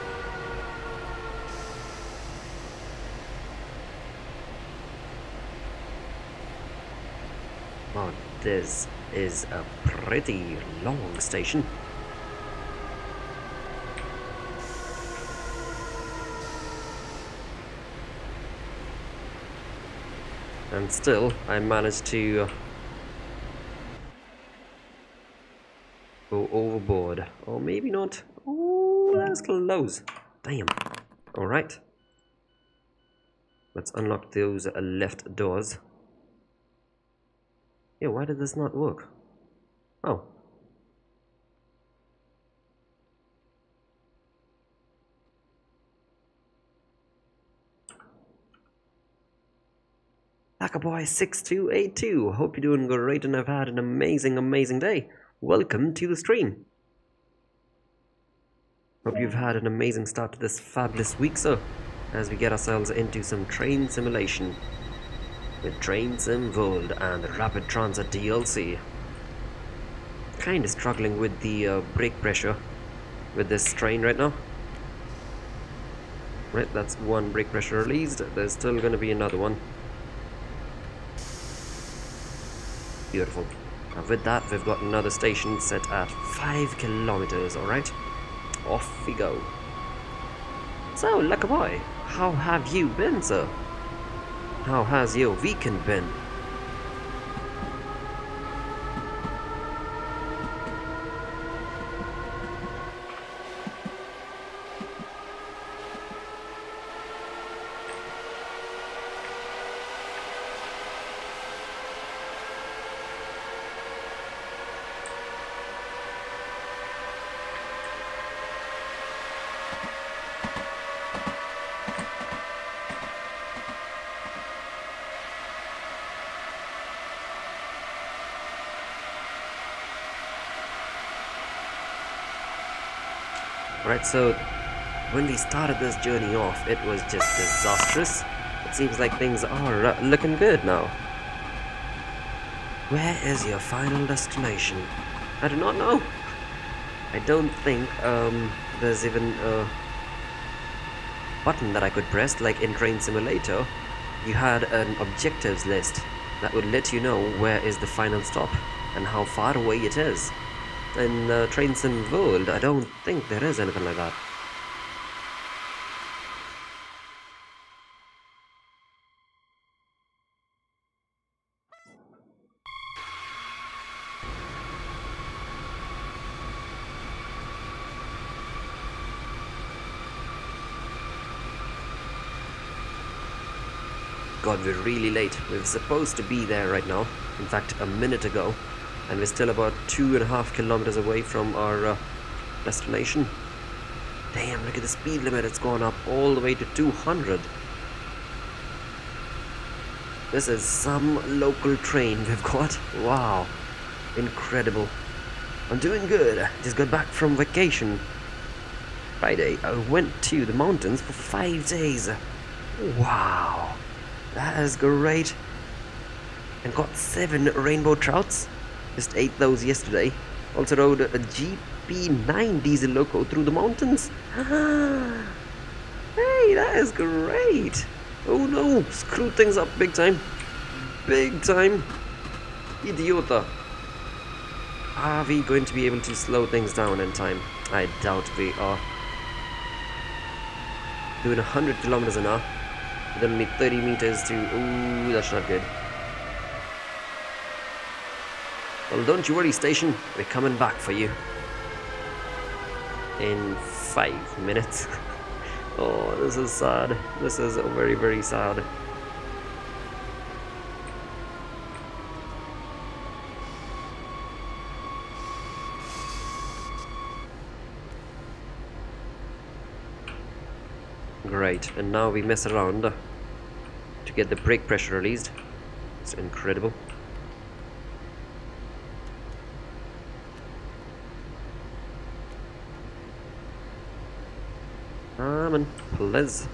Oh, this is a pretty long station. And still, I managed to go overboard. Or maybe not. Oh, that was close. Damn. Alright. Let's unlock those left doors. Yeah, why did this not work? Oh. Lackaboy6282, hope you're doing great and have had an amazing day. Welcome to the stream. Hope you've had an amazing start to this fabulous week, sir, as we get ourselves into some train simulation with Train Sim World and the Rapid Transit DLC. Kinda struggling with the brake pressure with this train right now. Right, that's one brake pressure released. There's still gonna be another one. Beautiful. Now with that, we've got another station set at 5 kilometers, alright? Off we go. So, Lackaboy, how have you been, sir? How has your weekend been? Right, so when we started this journey off, it was just disastrous. It seems like things are looking good now. Where is your final destination? I do not know. I don't think there's even a button that I could press, like in Train Simulator. You had an objectives list that would let you know where is the final stop and how far away it is. In Train Sim World, I don't think there is anything like that. God, we're really late. We're supposed to be there right now. In fact, a minute ago. And we're still about 2.5 kilometers away from our destination. Damn, look at the speed limit. It's gone up all the way to 200. This is some local train we've got. Wow. Incredible. I'm doing good. Just got back from vacation. Friday, I went to the mountains for 5 days. Wow. That is great. And got 7 rainbow trouts. Just ate those yesterday. Also rode a GP9 diesel loco through the mountains. Hey, that is great. Oh no, screwed things up big time. Big time. Idiota. Are we going to be able to slow things down in time? I doubt we are. Doing 100 kilometers an hour. With only 30 meters to... Ooh, that's not good. Well, don't you worry, station. We're coming back for you. In 5 minutes. Oh, this is sad. This is very sad. Great, and now we mess around to get the brake pressure released. It's incredible. Amen, please.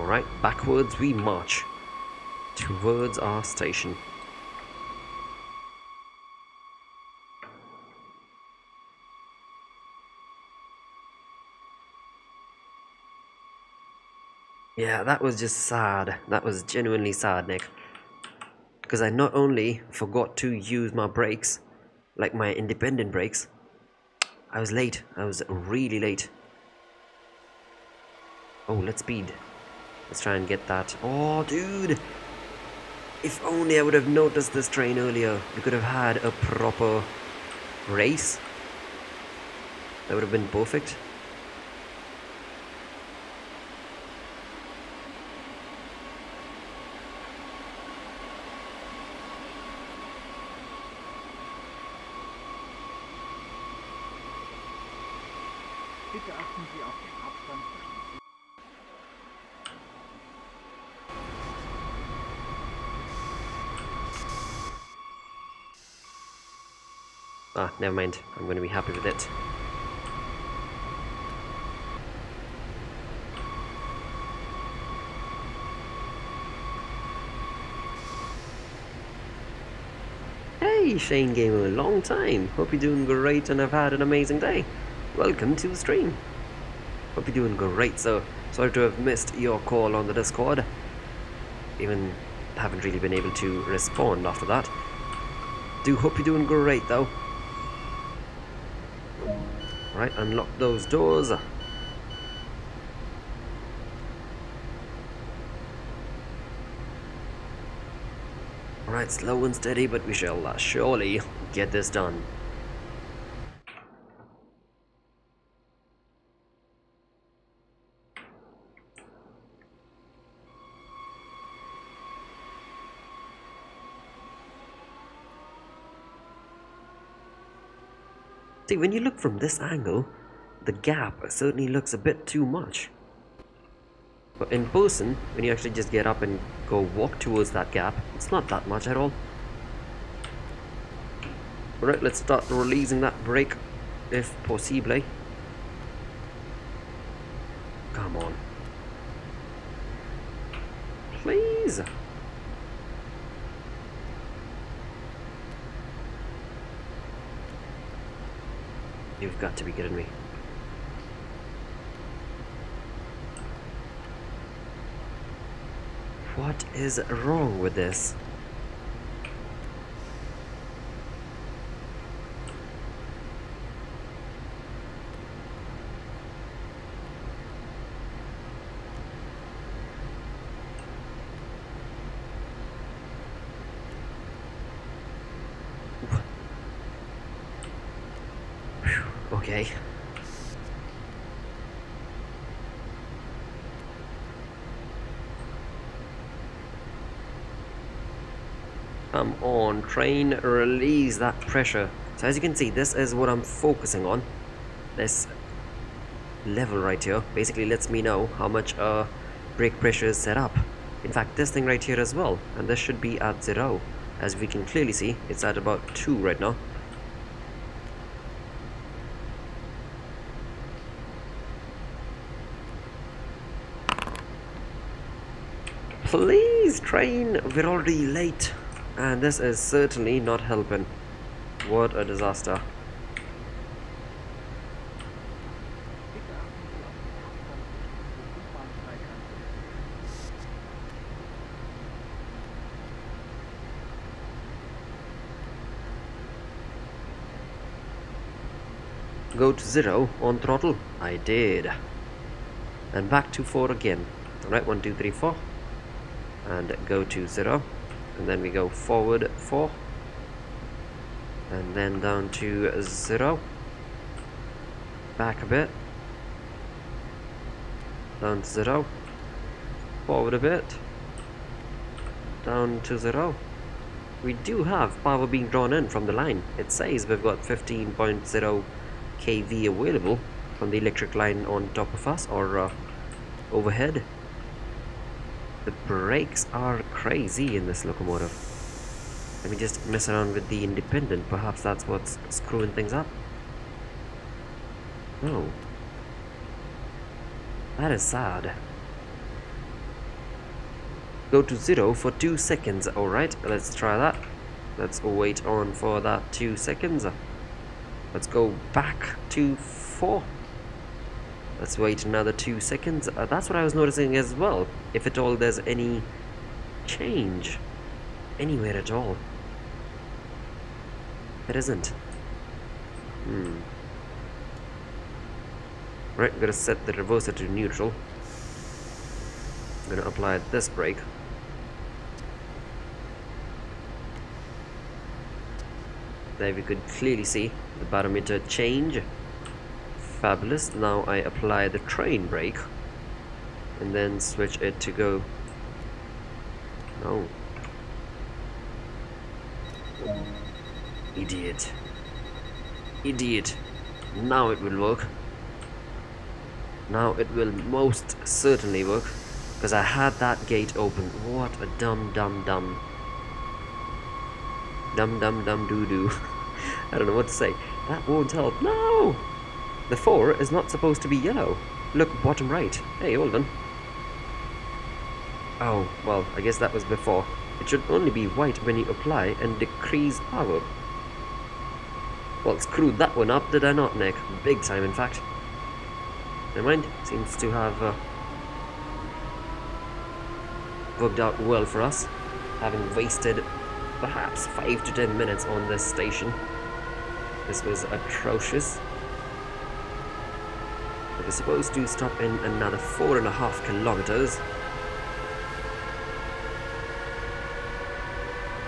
Alright, backwards we march towards our station. Yeah, that was just sad. That was genuinely sad, Nick. Because I not only forgot to use my brakes, like my independent brakes, I was late. I was really late. Oh, let's speed. Let's try and get that. Oh, dude! If only I would have noticed this train earlier. We could have had a proper race. That would have been perfect. Bitte achten Sie auf den Abstand zwischen Ah, never mind. I'm going to be happy with it. Hey, Shane Gamer, long time. Hope you're doing great and have had an amazing day. Welcome to the stream. Hope you're doing great, so sorry to have missed your call on the Discord. Even haven't really been able to respond after that. Do hope you're doing great though. Right, unlock those doors. Right, slow and steady, but we shall surely get this done. See, when you look from this angle, the gap certainly looks a bit too much. But in person, when you actually just get up and go walk towards that gap, it's not that much at all. Alright, let's start releasing that brake, if possible. Come on. Please. You've got to be kidding me. What is wrong with this? Okay. Come on, train, release that pressure. So as you can see, this is what I'm focusing on. This level right here basically lets me know how much brake pressure is set up. In fact, this thing right here as well, and this should be at 0. As we can clearly see, it's at about 2 right now. Please, train, we're already late. And this is certainly not helping. What a disaster. Go to 0 on throttle. I did. And back to 4 again. Alright, 1, 2, 3, 4. And go to 0. And then we go forward 4. And then down to 0. Back a bit. Down to 0. Forward a bit. Down to 0. We do have power being drawn in from the line. It says we've got 15.0 kV available from the electric line on top of us, or overhead. The brakes are crazy in this locomotive. Let me just mess around with the independent. Perhaps that's what's screwing things up. No. That is sad. go to 0 for 2 seconds. Alright, let's try that. Let's wait on for that 2 seconds. Let's go back to 4. Let's wait another 2 seconds. That's what I was noticing as well. If at all there's any change anywhere at all. It isn't. Right, I'm gonna set the reverser to neutral. I'm gonna apply this brake. There we could clearly see the barometer change. Fabulous. Now I apply the train brake and then switch it to go. No. Idiot. Idiot. Now it will work. Now it will most certainly work. Because I had that gate open. What a dumb doo-doo. I don't know what to say. That won't help. No! The 4 is not supposed to be yellow. Look, bottom right. Hey, hold on. Oh, well, I guess that was before. It should only be white when you apply and decrease power. Well, screwed that one up, did I not, Nick? Big time, in fact. Never mind. Seems to have worked out well for us, having wasted perhaps 5 to 10 minutes on this station. This was atrocious. We were supposed to stop in another 4.5 kilometers.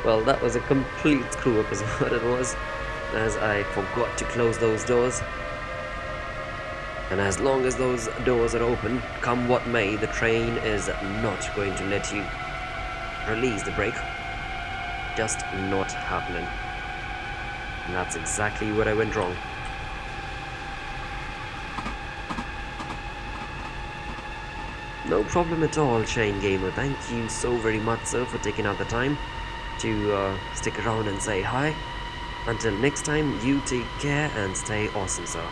Well, that was a complete screw up is what it was, as I forgot to close those doors. And as long as those doors are open, come what may, the train is not going to let you release the brake. Just not happening. And that's exactly where I went wrong. No problem at all, Shane Gamer. Thank you so very much, sir, for taking out the time to stick around and say hi. Until next time, you take care and stay awesome, sir.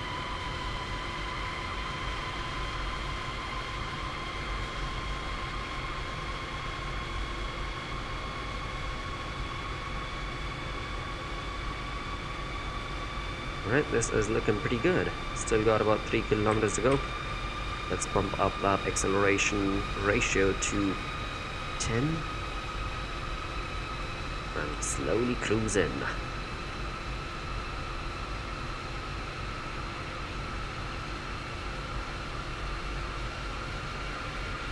Alright, this is looking pretty good. Still got about 3 kilometers to go. Let's bump up that acceleration ratio to 10. And slowly cruise in.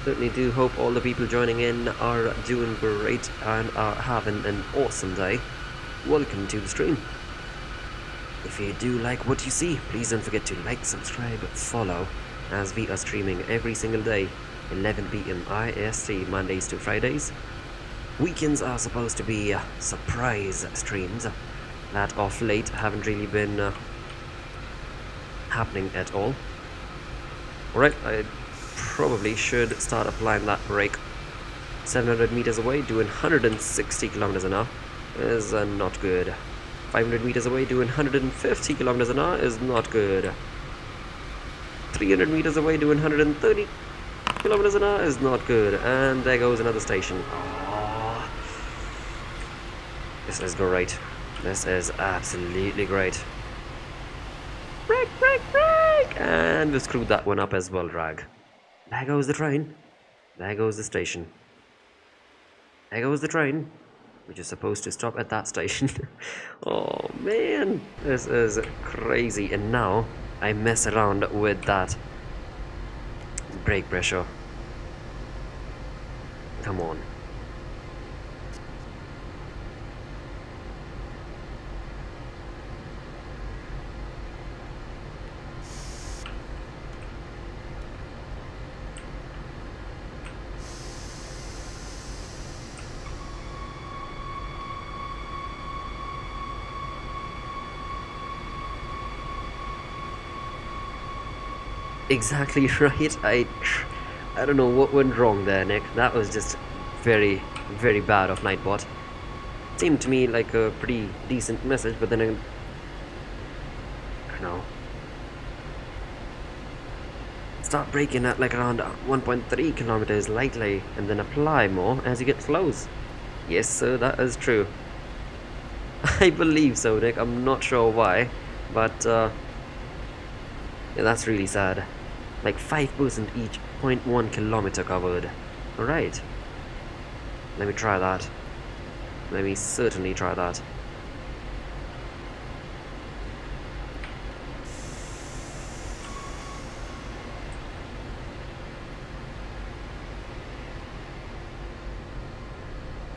Certainly do hope all the people joining in are doing great and are having an awesome day. Welcome to the stream. If you do like what you see, please don't forget to like, subscribe, follow, as we are streaming every single day, 11 PM IST, Mondays to Fridays. Weekends are supposed to be surprise streams that of late haven't really been happening at all. Alright, I probably should start applying that brake. 700 meters away, doing 160 kilometers an hour is not good. 500 meters away, doing 150 kilometers an hour is not good. 300 meters away, doing 130 kilometers an hour is not good. And there goes another station. Oh, this is great. This is absolutely great. Brake, brake, brake! And we screwed that one up as well, drag. There goes the train. There goes the station. There goes the train, which is supposed to stop at that station. Oh man, this is crazy. And now I mess around with that brake pressure. Come on. Exactly right. I don't know what went wrong there, Nick. That was just very, very bad of Nightbot. Seemed to me like a pretty decent message, but then I don't know. start braking at like around 1.3 kilometers lightly and then apply more as you get close. Yes, sir, that is true. I believe so, Nick. I'm not sure why, but yeah, that's really sad. Like 5% each 0.1 kilometer covered. Alright. Let me try that. Let me certainly try that.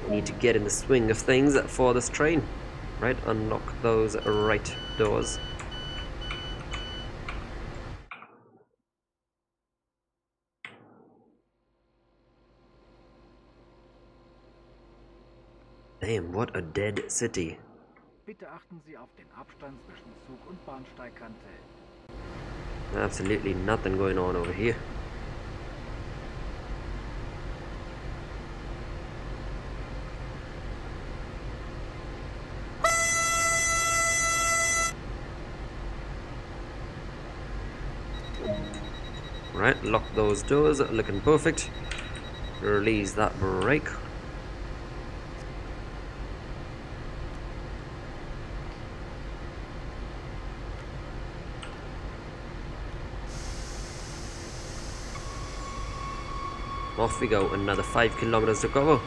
Need to get in the swing of things for this train. Right, unlock those right doors. Damn, what a dead city. Bitte achten Sie auf den Abstand zwischen Zug und Bahnsteigkante. Absolutely nothing going on over here. Right, lock those doors, looking perfect. Release that brake. Off we go, another 5 kilometers to cover.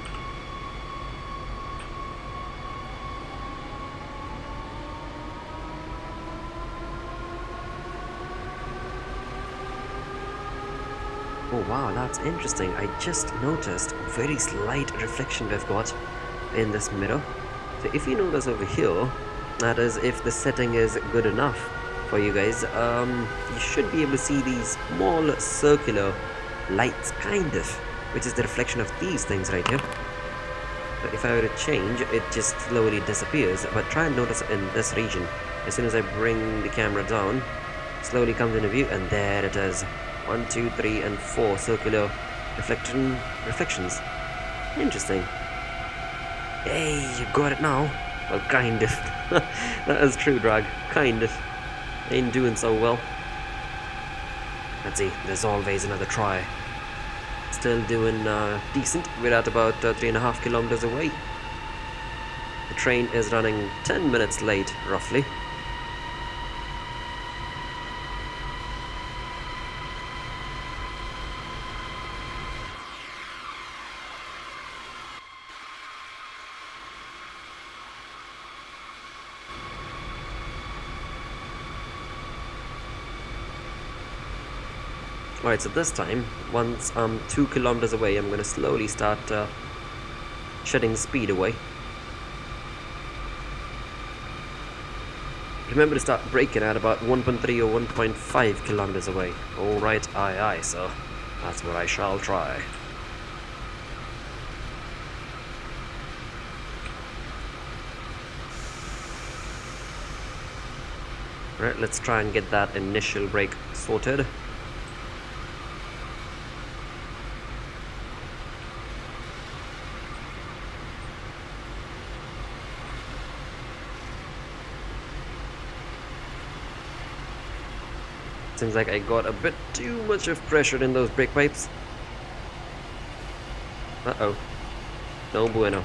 Oh wow, that's interesting. I just noticed a very slight reflection we've got in this mirror. So if you notice over here, that is if the setting is good enough for you guys, you should be able to see these small circular lights, kind of, which is the reflection of these things right here. But if I were to change, it just slowly disappears. But try and notice in this region. As soon as I bring the camera down, slowly comes into view, and there it is. 1, 2, 3, and 4 circular reflections. Interesting. Hey, you got it now. Well, kind of. That is true, Drag. Kind of. Ain't doing so well. Let's see. There's always another try. Still doing decent. We're at about 3.5 kilometers away. The train is running 10 minutes late, roughly. Alright, so this time, once I'm 2 kilometers away, I'm going to slowly start shedding speed away. Remember to start braking at about 1.3 or 1.5 kilometers away. Alright, aye aye, so that's what I shall try. Alright, let's try and get that initial brake sorted. Seems like I got a bit too much of pressure in those brake pipes. Uh-oh. No bueno.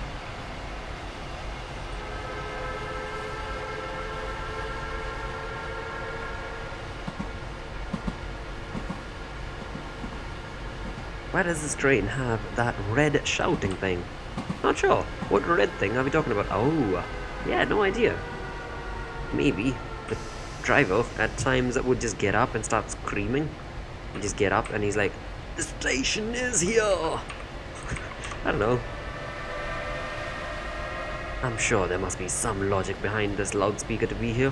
Why does this train have that red shouting thing? Not sure. What red thing are we talking about? Oh, yeah, no idea. Maybe the driver at times would just get up and start screaming. He'd just get up and he's like, "The station is here!" I don't know. I'm sure there must be some logic behind this loudspeaker to be here.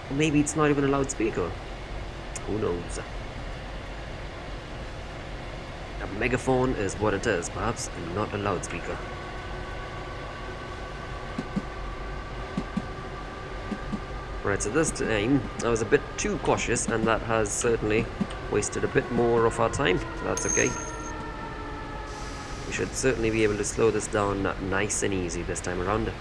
Or maybe it's not even a loudspeaker. Who knows? A megaphone is what it is, perhaps, and not a loudspeaker. Right, so this time I was a bit too cautious, and that has certainly wasted a bit more of our time. That's okay. We should certainly be able to slow this down nice and easy this time around.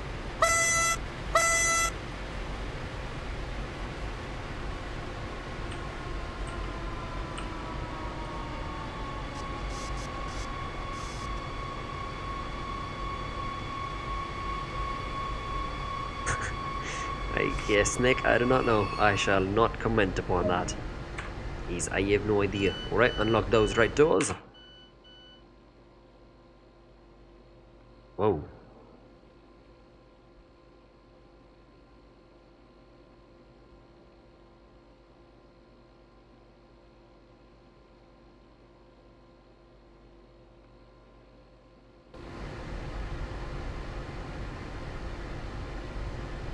I guess, Nick, I do not know. I shall not comment upon that. I have no idea. Alright, unlock those right doors. Whoa.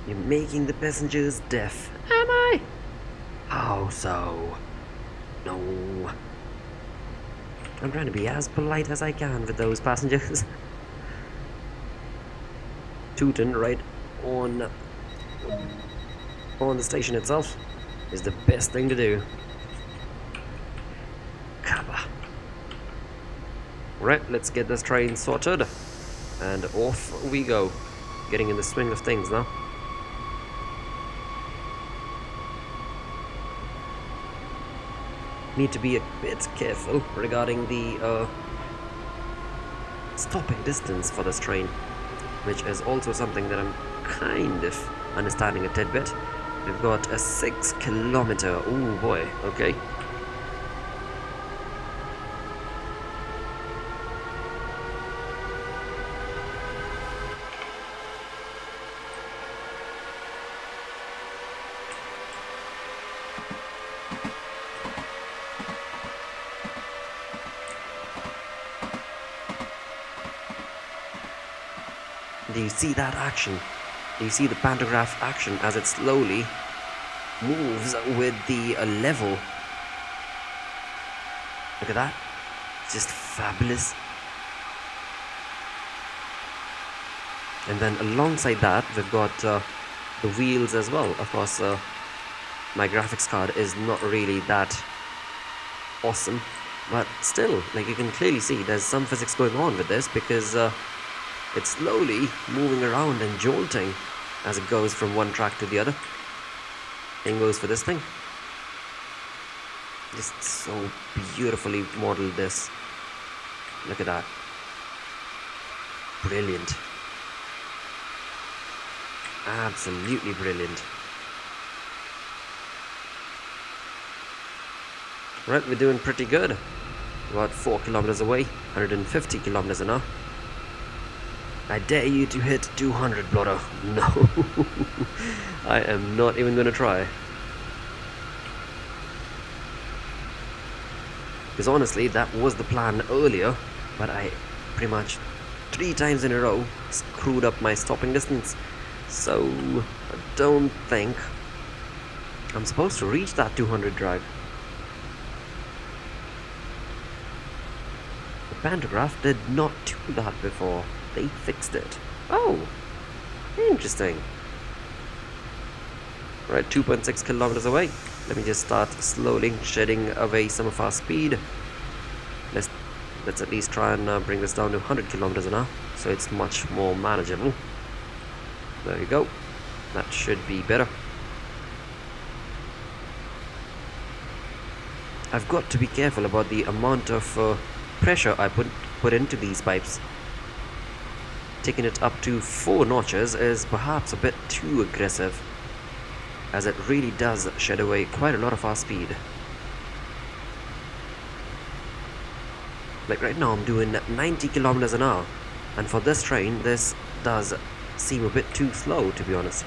You're making the passengers deaf. Am I? How so? No. I'm trying to be as polite as I can with those passengers. Tootin' right on the station itself is the best thing to do. Kappa. Right, let's get this train sorted. And off we go. Getting in the swing of things now. Need to be a bit careful regarding the stopping distance for this train, which is also something that I'm kind of understanding a tidbit. We've got a 6 kilometer. Oh boy, okay. Do you see that action? Do you see the pantograph action as it slowly moves with the level? Look at that. Just fabulous. And then alongside that, we've got the wheels as well. Of course, my graphics card is not really that awesome. But still, like you can clearly see, there's some physics going on with this because it's slowly moving around and jolting as it goes from one track to the other. Same goes for this thing. Just so beautifully modeled this. Look at that. Brilliant. Absolutely brilliant. Right, we're doing pretty good. About 4 kilometers away, 150 kilometers an hour. I dare you to hit 200, Bloter. No, I am not even going to try. Because honestly, that was the plan earlier, but I pretty much 3 times in a row screwed up my stopping distance. So, I don't think I'm supposed to reach that 200 drag. The pantograph did not do that before. They fixed it. Oh, interesting. Right, 2.6 kilometers away. Let me just start slowly shedding away some of our speed. Let's at least try and bring this down to 100 kilometers an hour, so it's much more manageable. There you go. That should be better. I've got to be careful about the amount of pressure I put into these pipes. Taking it up to 4 notches is perhaps a bit too aggressive, as it really does shed away quite a lot of our speed. Like right now I'm doing 90 kilometers an hour, and for this train this does seem a bit too slow, to be honest.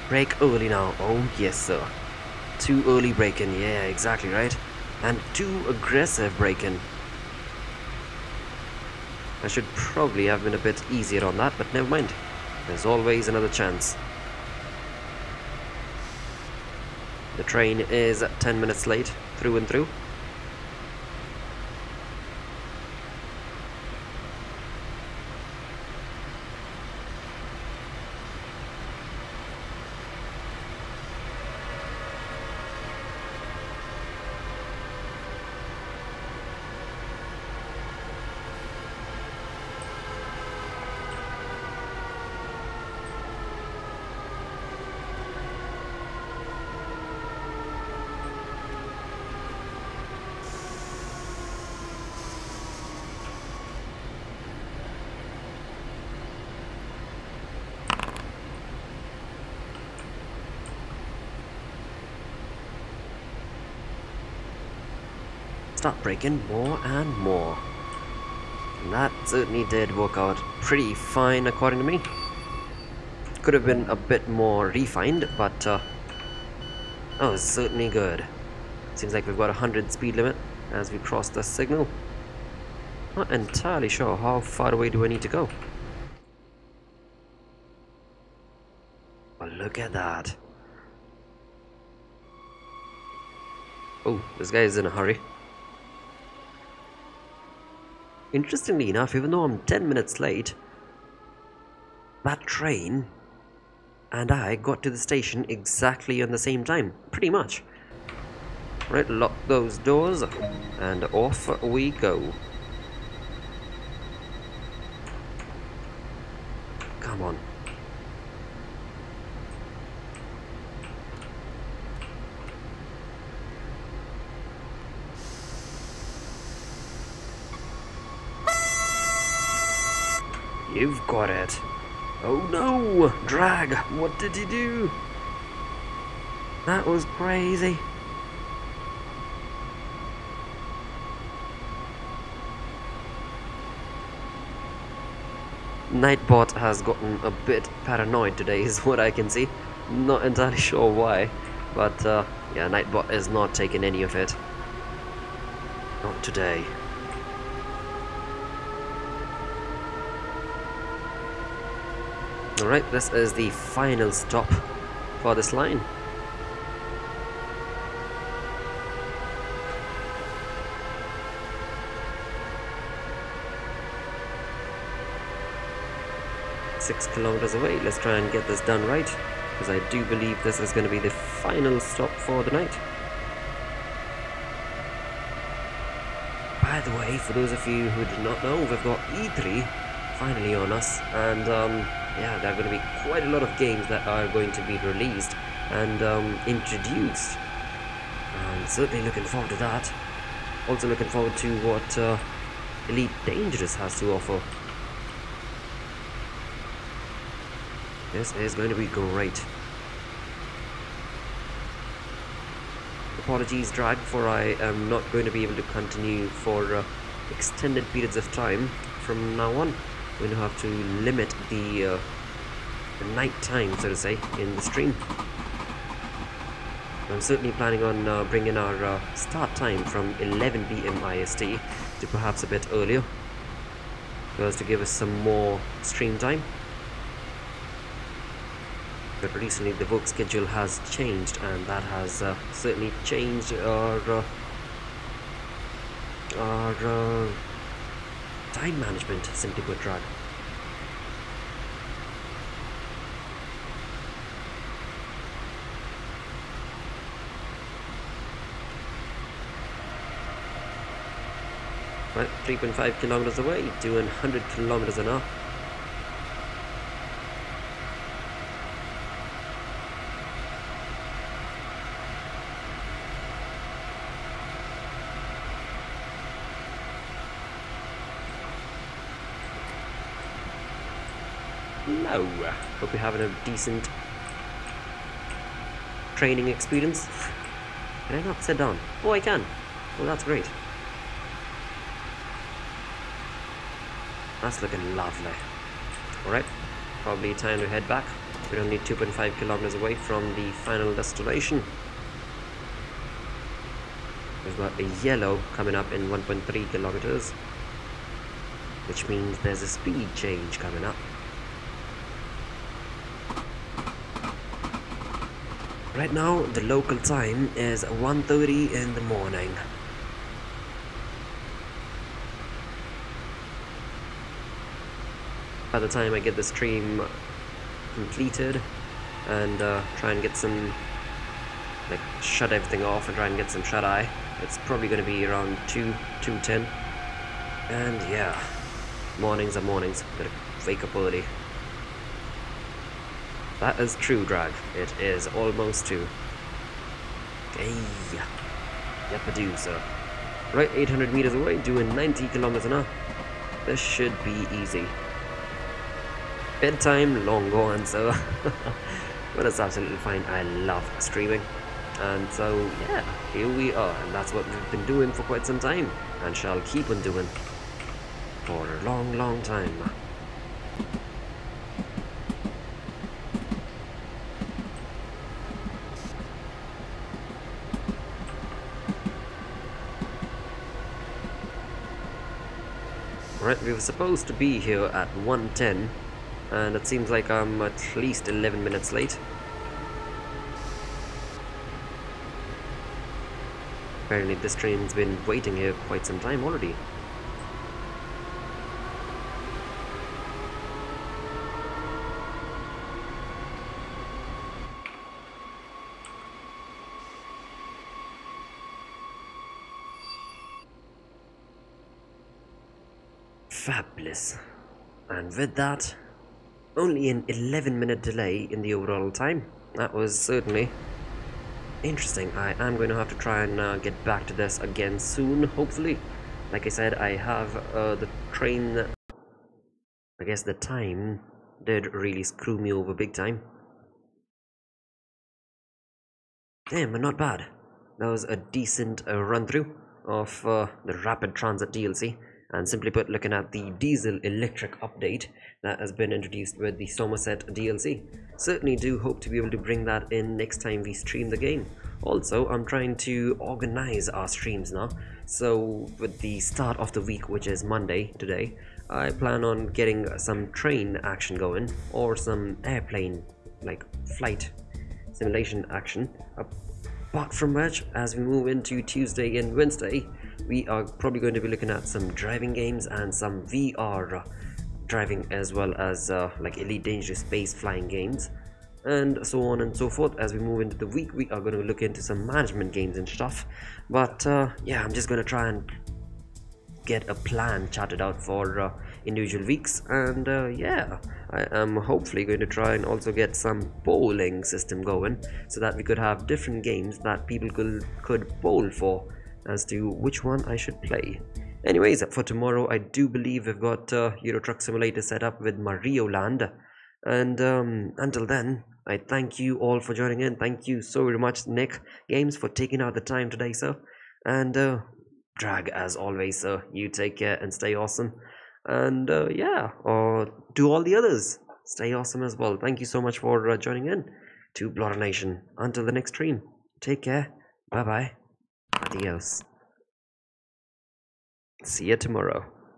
Brake early now. Oh yes sir. Too early braking. Yeah, exactly right. And too aggressive braking. I should probably have been a bit easier on that, but never mind. There's always another chance. The train is 10 minutes late, through and through. start braking more and more. And that certainly did work out pretty fine according to me. Could have been a bit more refined, but oh, it's certainly good. Seems like we've got 100 speed limit as we cross the signal. Not entirely sure how far away do I need to go. Oh, look at that. Oh, this guy is in a hurry. Interestingly enough, even though I'm 10 minutes late, that train and I got to the station exactly on the same time, pretty much. Right, lock those doors, and off we go. Come on. You've got it. Oh no! Drag! What did you do? That was crazy. Nightbot has gotten a bit paranoid today is what I can see. Not entirely sure why, but yeah, Nightbot is not taking any of it. Not today. Alright, this is the final stop for this line. Six kilometers away. Let's try and get this done right, because I do believe this is going to be the final stop for the night. By the way, for those of you who do not know, we've got E3 finally on us, and yeah, there are going to be quite a lot of games that are going to be released and introduced. I'm certainly looking forward to that. Also looking forward to what Elite Dangerous has to offer. This is going to be great. Apologies, Drag, for I am not going to be able to continue for extended periods of time from now on. We're going to have to limit the night time, so to say, in the stream. I'm certainly planning on bringing our start time from 11 PM IST to perhaps a bit earlier, so as to give us some more stream time. But recently the work schedule has changed, and that has certainly changed our time management, simply put, Drag. Right, 3.5 kilometers away, doing 100 kilometers an hour. Hello, hope you're having a decent training experience. Can I not sit down? Oh, I can. Well, that's great. That's looking lovely. Alright, probably time to head back. We're only 2.5 kilometers away from the final destination. We've got a yellow coming up in 1.3 kilometers, which means there's a speed change coming up. Right now, the local time is 1:30 in the morning. By the time I get the stream completed and try and get some, like, shut everything off and try and get some shut-eye, it's probably going to be around 2:10. And yeah, mornings are mornings. Gotta wake up early. That is true, Drag. It is almost 2. Hey, yep, I do, sir. Right, 800 meters away, doing 90 kilometers an hour. This should be easy. Bedtime, long gone, so but it's absolutely fine. I love streaming. And so, yeah, here we are, and that's what we've been doing for quite some time, and shall keep on doing for a long, long time. Right, we were supposed to be here at 1:10, and it seems like I'm at least 11 minutes late. Apparently this train's been waiting here quite some time already. Fabulous. And with that, only an 11-minute delay in the overall time. That was certainly interesting. I am going to have to try and get back to this again soon, hopefully. Like I said, I have the train. I guess the time did really screw me over big time. Damn, but not bad. That was a decent run-through of the Rapid Transit DLC. And simply put, looking at the diesel electric update that has been introduced with the Somerset DLC. Certainly do hope to be able to bring that in next time we stream the game. Also, I'm trying to organize our streams now. So with the start of the week, which is Monday today, I plan on getting some train action going, or some airplane, like flight simulation action. Apart from which, as we move into Tuesday and Wednesday, we are probably going to be looking at some driving games and some VR driving, as well as like Elite Dangerous Space flying games, and so on and so forth. As we move into the week, we are going to look into some management games and stuff. But yeah, I'm just going to try and get a plan charted out for individual weeks, and yeah, I am hopefully going to try and also get some polling system going, so that we could have different games that people could poll for as to which one I should play. Anyways, for tomorrow, I do believe we've got Euro Truck Simulator set up with Mario Land, and until then, I thank you all for joining in. Thank you so very much, Nick Games, for taking out the time today, sir. And Drag, as always, sir, you take care and stay awesome. And yeah, to all the others, stay awesome as well. Thank you so much for joining in to Bloter Nation. Until the next stream, take care. Bye bye. Adios. See you tomorrow.